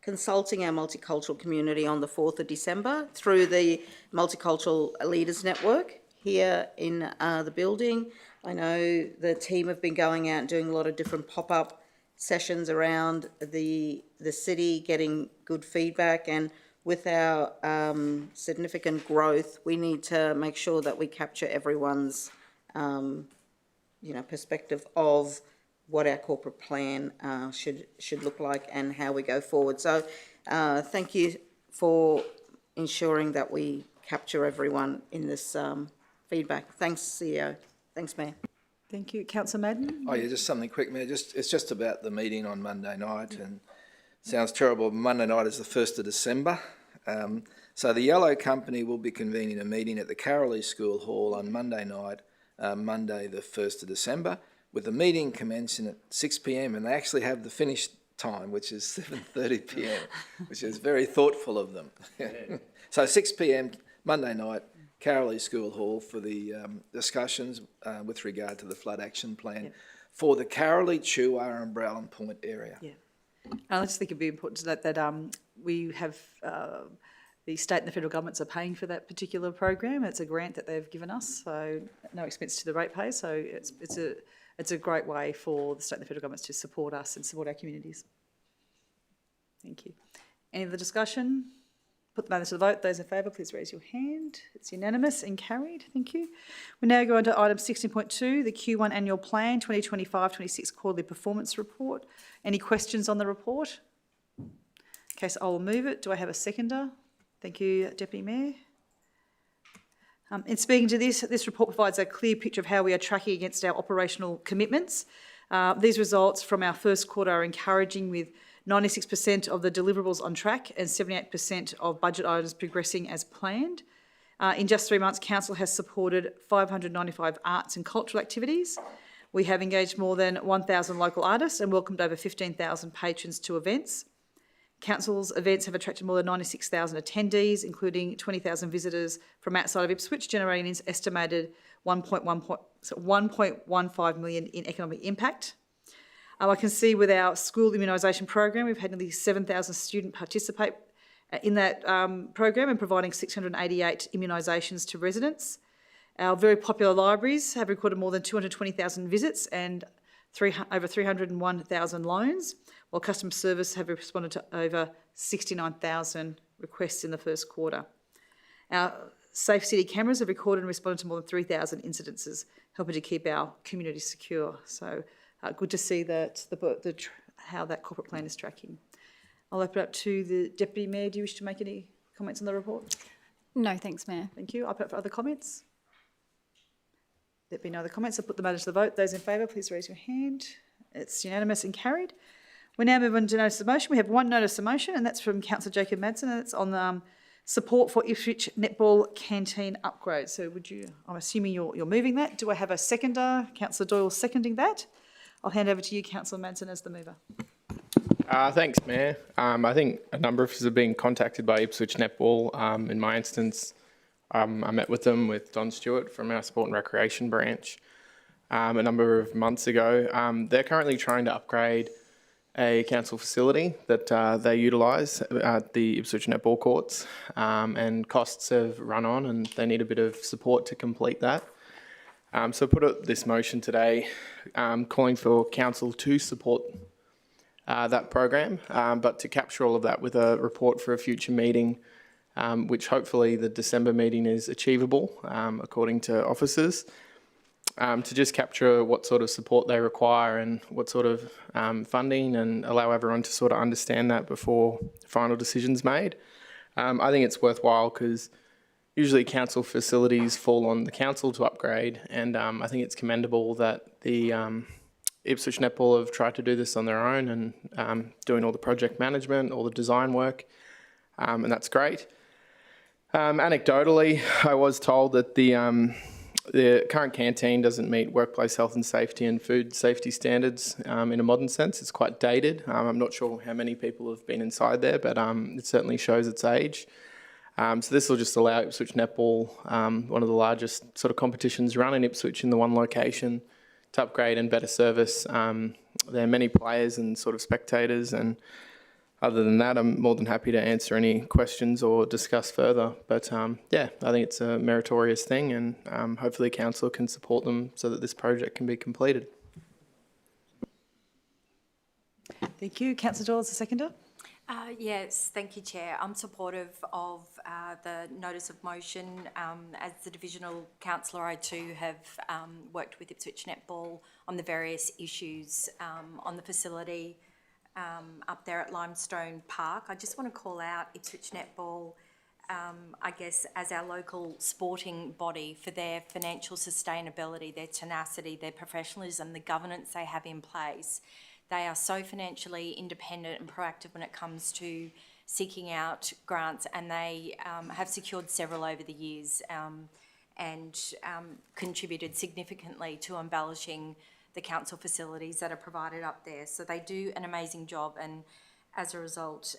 consulting our multicultural community on the 4th of December through the Multicultural Leaders Network here in the building. I know the team have been going out and doing a lot of different pop-up sessions around the city, getting good feedback, and with our significant growth, we need to make sure that we capture everyone's, perspective of what our corporate plan should look like and how we go forward. So thank you for ensuring that we capture everyone in this feedback. Thanks, CEO. Thanks, Mayor. Thank you. Councillor Madden? Oh, yeah, just something quick, Mayor. It's just about the meeting on Monday night, and it sounds terrible. Monday night is the 1st of December. So the Yellow Company will be convening a meeting at the Carolee School Hall on Monday night, Monday the 1st of December, with the meeting commencing at 6 p.m, and they actually have the finish time, which is 7:30 p.m, which is very thoughtful of them. So 6 p.m, Monday night, Carolee School Hall for the discussions with regard to the flood action plan for the Carolee, Chuar and Browland Point area. Yeah. I just think it'd be important to note that we have the state and the federal governments are paying for that particular program. It's a grant that they've given us, so no expense to the ratepayers. So it's a great way for the state and the federal governments to support us and support our communities. Thank you. Any other discussion? Put the matter to the vote. Those in favour, please raise your hand. It's unanimous and carried. Thank you. We now go on to item 16.2, the Q1 Annual Plan 2025-26 Quarterly Performance Report. Any questions on the report? Okay, so I will move it. Do I have a seconder? Thank you, Deputy Mayor. In speaking to this report provides a clear picture of how we are tracking against our operational commitments. These results from our first quarter are encouraging, with 96% of the deliverables on track and 78% of budget items progressing as planned. In just 3 months, Council has supported 595 arts and cultural activities. We have engaged more than 1,000 local artists and welcomed over 15,000 patrons to events. Council's events have attracted more than 96,000 attendees, including 20,000 visitors from outside of Ipswich, generating an estimated 1.15 million in economic impact. I can see with our school immunisation program, we've had nearly 7,000 students participate in that program and providing 688 immunisations to residents. Our very popular libraries have recorded more than 220,000 visits and over 301,000 loans, while customer service have responded to over 69,000 requests in the first quarter. Our Safe City cameras have recorded and responded to more than 3,000 incidences, helping to keep our community secure. So good to see that how that corporate plan is tracking. I'll open up to the Deputy Mayor. Do you wish to make any comments on the report? No, thanks, Mayor. Thank you. I'll open up for other comments. There be no other comments. I'll put the matter to the vote. Those in favour, please raise your hand. It's unanimous and carried. We now move on to notice of motion. We have one notice of motion, and that's from Councillor Jacob Madsen, and it's on support for Ipswich netball canteen upgrade. So I'm assuming you're moving that. Do I have a seconder? Councillor Doyle seconding that. I'll hand over to you, Councillor Madsen, as the mover. Thanks, Mayor. I think a number of us have been contacted by Ipswich Netball. In my instance, I met with them, with Don Stewart from our Sport and Recreation branch a number of months ago. They're currently trying to upgrade a council facility that they utilise at the Ipswich Netball courts, and costs have run on and they need a bit of support to complete that. So I put up this motion today calling for council to support that program, but to capture all of that with a report for a future meeting, which hopefully the December meeting is achievable, according to officers, to just capture what sort of support they require and what sort of funding, and allow everyone to sort of understand that before final decisions made. I think it's worthwhile because usually council facilities fall on the council to upgrade, and I think it's commendable that the Ipswich Netball have tried to do this on their own and doing all the project management, all the design work, and that's great. Anecdotally, I was told that the current canteen doesn't meet workplace health and safety and food safety standards in a modern sense. It's quite dated. I'm not sure how many people have been inside there, but it certainly shows its age. So this will just allow Ipswich Netball, one of the largest sort of competitions run in Ipswich in the one location, to upgrade and better service. There are many players and sort of spectators, and other than that, I'm more than happy to answer any questions or discuss further. But yeah, I think it's a meritorious thing, and hopefully council can support them so that this project can be completed. Thank you. Councillor Doyle as the seconder. Yes, thank you, Chair. I'm supportive of the notice of motion. As the Divisional Councillor, I too have worked with Ipswich Netball on the various issues on the facility up there at Limestone Park. I just want to call out Ipswich Netball, I guess, as our local sporting body for their financial sustainability, their tenacity, their professionalism, the governance they have in place. They are so financially independent and proactive when it comes to seeking out grants, and they have secured several over the years and contributed significantly to embellishing the council facilities that are provided up there. So they do an amazing job, and as a result,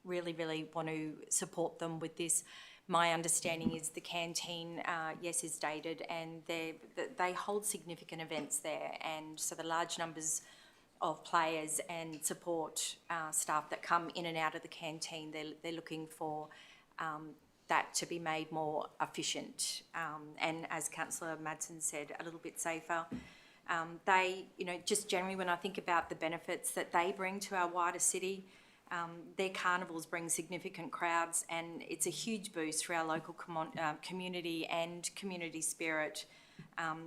really want to support them with this. My understanding is the canteen, yes, is dated, and they hold significant events there, and so the large numbers of players and support staff that come in and out of the canteen, they're looking for that to be made more efficient, and as Councillor Madsen said, a little bit safer. They, just generally when I think about the benefits that they bring to our wider city, their carnivals bring significant crowds, and it's a huge boost for our local community and community spirit.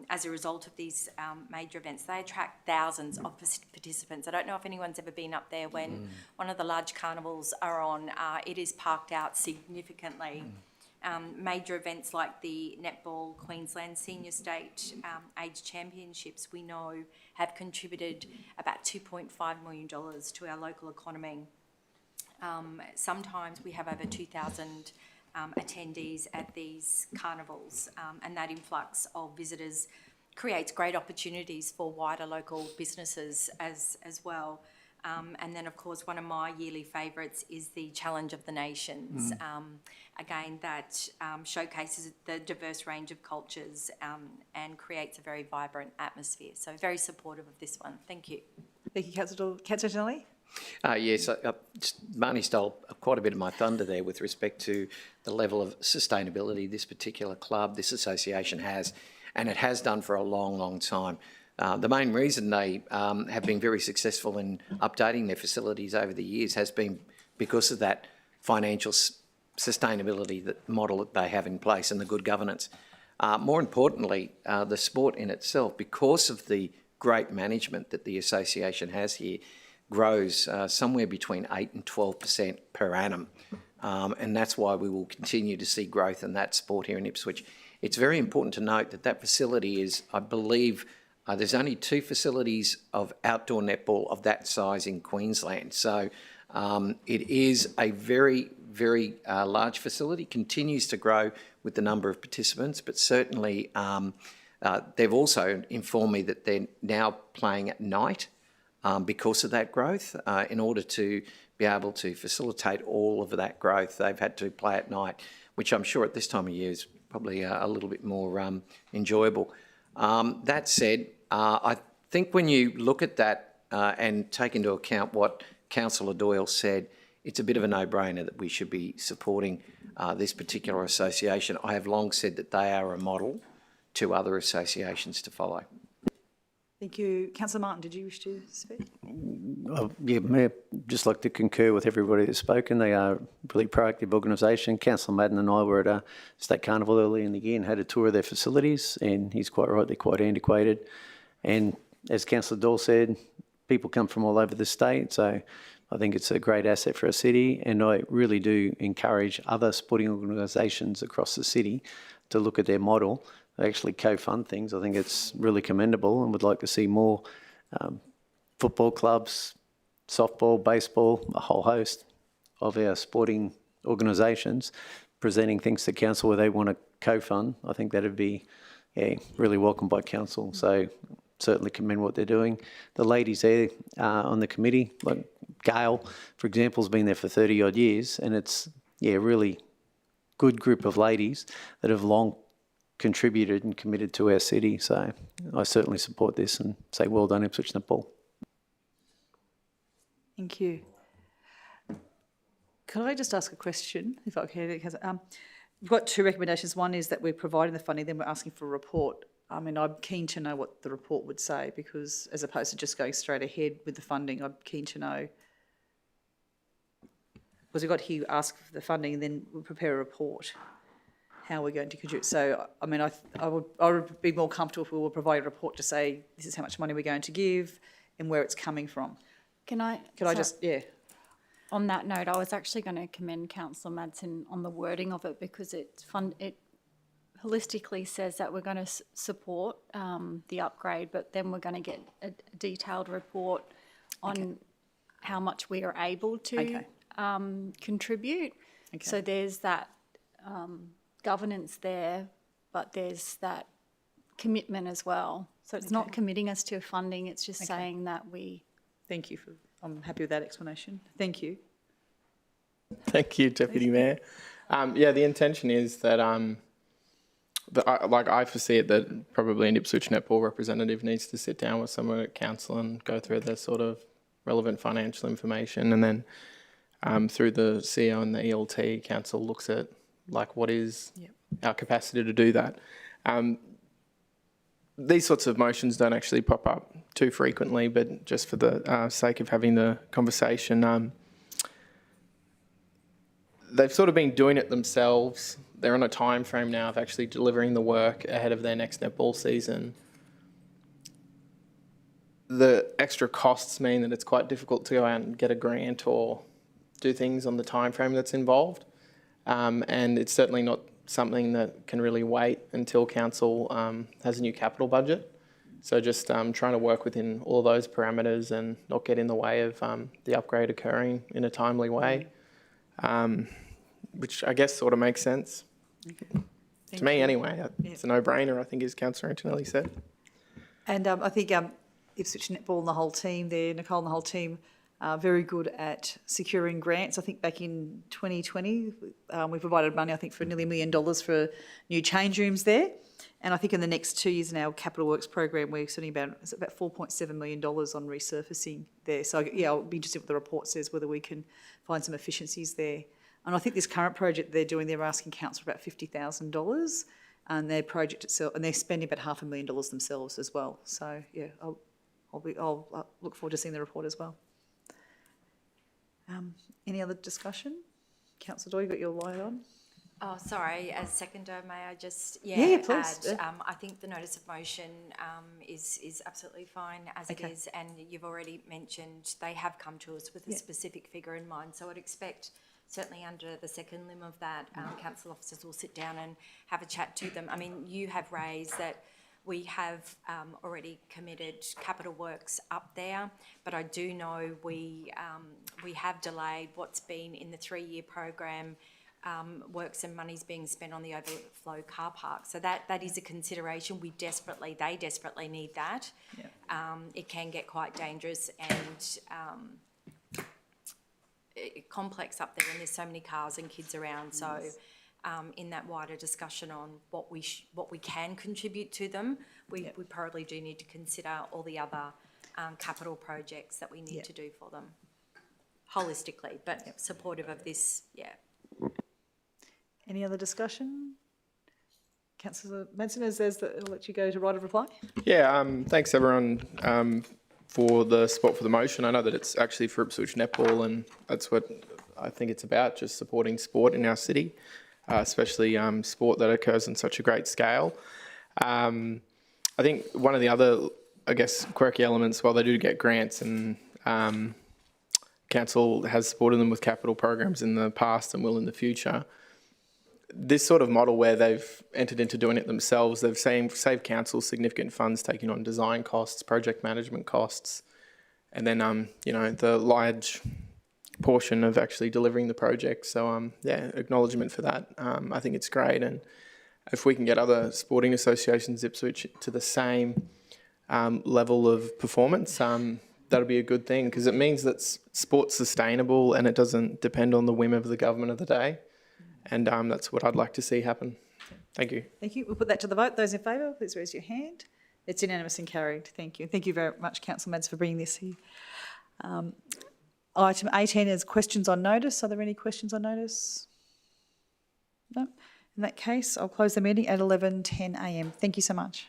As a result of these major events, they attract thousands of participants. I don't know if anyone's ever been up there when one of the large carnivals are on. It is parked out significantly. Major events like the Netball Queensland Senior State Age Championships, we know, have contributed about $2.5 million to our local economy. Sometimes we have over 2,000 attendees at these carnivals, and that influx of visitors creates great opportunities for wider local businesses as well. And then, of course, one of my yearly favourites is the Challenge of the Nations. Again, that showcases the diverse range of cultures and creates a very vibrant atmosphere. So very supportive of this one. Thank you. Thank you, Councillor Tonelli. Yes, Marnie stole quite a bit of my thunder there with respect to the level of sustainability this particular club, this association has, and it has done for a long time. The main reason they have been very successful in updating their facilities over the years has been because of that financial sustainability model that they have in place and the good governance. More importantly, the sport in itself, because of the great management that the association has here, grows somewhere between 8 and 12% per annum. And that's why we will continue to see growth in that sport here in Ipswich. It's very important to note that that facility is, I believe, there's only 2 facilities of outdoor netball of that size in Queensland. So it is a very large facility, continues to grow with the number of participants, but certainly they've also informed me that they're now playing at night because of that growth. In order to be able to facilitate all of that growth, they've had to play at night, which I'm sure at this time of year is probably a little bit more enjoyable. That said, I think when you look at that and take into account what Councillor Doyle said, it's a bit of a no-brainer that we should be supporting this particular association. I have long said that they are a model to other associations to follow. Thank you. Councillor Martin, did you wish to speak? Yeah, Mayor, just like to concur with everybody that's spoken. They are a really proactive organisation. Councillor Madden and I were at a state carnival early in the year and had a tour of their facilities, and he's quite right, they're quite antiquated. And as Councillor Doyle said, people come from all over the state, so I think it's a great asset for our city, and I really do encourage other sporting organisations across the city to look at their model. They actually co-fund things. I think it's really commendable, and would like to see more football clubs, softball, baseball, a whole host of our sporting organisations presenting things to council where they want to co-fund. I think that'd be really welcomed by council. So certainly commend what they're doing. The ladies there on the committee, like Gail, for example, has been there for 30 odd years, and it's a really good group of ladies that have long contributed and committed to our city. So I certainly support this and say well done, Ipswich Netball. Thank you. Could I just ask a question, if I can? Because we've got 2 recommendations. One is that we're providing the funding, then we're asking for a report. I mean, I'm keen to know what the report would say, because as opposed to just going straight ahead with the funding, I'm keen to know because we got here, ask for the funding, and then we'll prepare a report how we're going to contribute. So, I mean, I would be more comfortable if we will provide a report to say this is how much money we're going to give and where it's coming from. Could I just, on that note, I was actually going to commend Councillor Madsen on the wording of it, because it holistically says that we're going to support the upgrade, but then we're going to get a detailed report on how much we are able to contribute. So there's that governance there, but there's that commitment as well. So it's not committing us to funding, it's just saying that we... Thank you. I'm happy with that explanation. Thank you. Thank you, Deputy Mayor. The intention is that, I foresee it that probably an Ipswich netball representative needs to sit down with someone at council and go through the sort of relevant financial information, and then through the CEO and the ELT, council looks at what is our capacity to do that. These sorts of motions don't actually pop up too frequently, but just for the sake of having the conversation, they've sort of been doing it themselves. They're on a time frame now of actually delivering the work ahead of their next netball season. The extra costs mean that it's quite difficult to go out and get a grant or do things on the time frame that's involved. And it's certainly not something that can really wait until council has a new capital budget. So just trying to work within all of those parameters and not get in the way of the upgrade occurring in a timely way, which I guess sort of makes sense. To me anyway. It's a no-brainer, I think, as Councillor Antonelli said. And I think Ipswich Netball and the whole team there, Nicole and the whole team, are very good at securing grants. I think back in 2020, we provided money, I think, for nearly $1 million for new change rooms there. And I think in the next 2 years in our capital works program, we're sitting about $4.7 million on resurfacing there. So I'll be interested what the report says, whether we can find some efficiencies there. And I think this current project they're doing, they're asking council about $50,000, and their project itself, and they're spending about $500,000 themselves as well. So I'll look forward to seeing the report as well. Any other discussion? Councillor Doyle, you got your light on? Oh, sorry, as seconder, may I just please. add, I think the notice of motion is absolutely fine as it is, and you've already mentioned they have come to us with a specific figure in mind, so I'd expect certainly under the second limb of that, council officers will sit down and have a chat to them. I mean, you have raised that we have already committed capital works up there, but I do know we have delayed what's been in the 3-year program, works and money's being spent on the overflow car park. So that is a consideration. They desperately need that. It can get quite dangerous and complex up there when there's so many cars and kids around. So in that wider discussion on what we can contribute to them, we probably do need to consider all the other capital projects that we need to do for them holistically, but supportive of this, Any other discussion? Councillor Madsen, I'll let you go to right of reply. Thanks everyone for the support for the motion. I know that it's actually for Ipswich Netball, and that's what I think it's about, just supporting sport in our city, especially sport that occurs on such a great scale. I think one of the other, quirky elements, while they do get grants and council has supported them with capital programs in the past and will in the future, this sort of model where they've entered into doing it themselves, they've saved council significant funds taking on design costs, project management costs, and then, the large portion of actually delivering the project. So, acknowledgement for that. I think it's great. And if we can get other sporting associations, Ipswich, to the same level of performance, that'll be a good thing, because it means that sport's sustainable and it doesn't depend on the whim of the government of the day. And that's what I'd like to see happen. Thank you. Thank you. We'll put that to the vote. Those in favour, please raise your hand. It's unanimous and carried. Thank you. Thank you very much, Councillor Mads, for bringing this here. Item 18 is questions on notice. Are there any questions on notice? No? In that case, I'll close the meeting at 11:10 a.m. Thank you so much.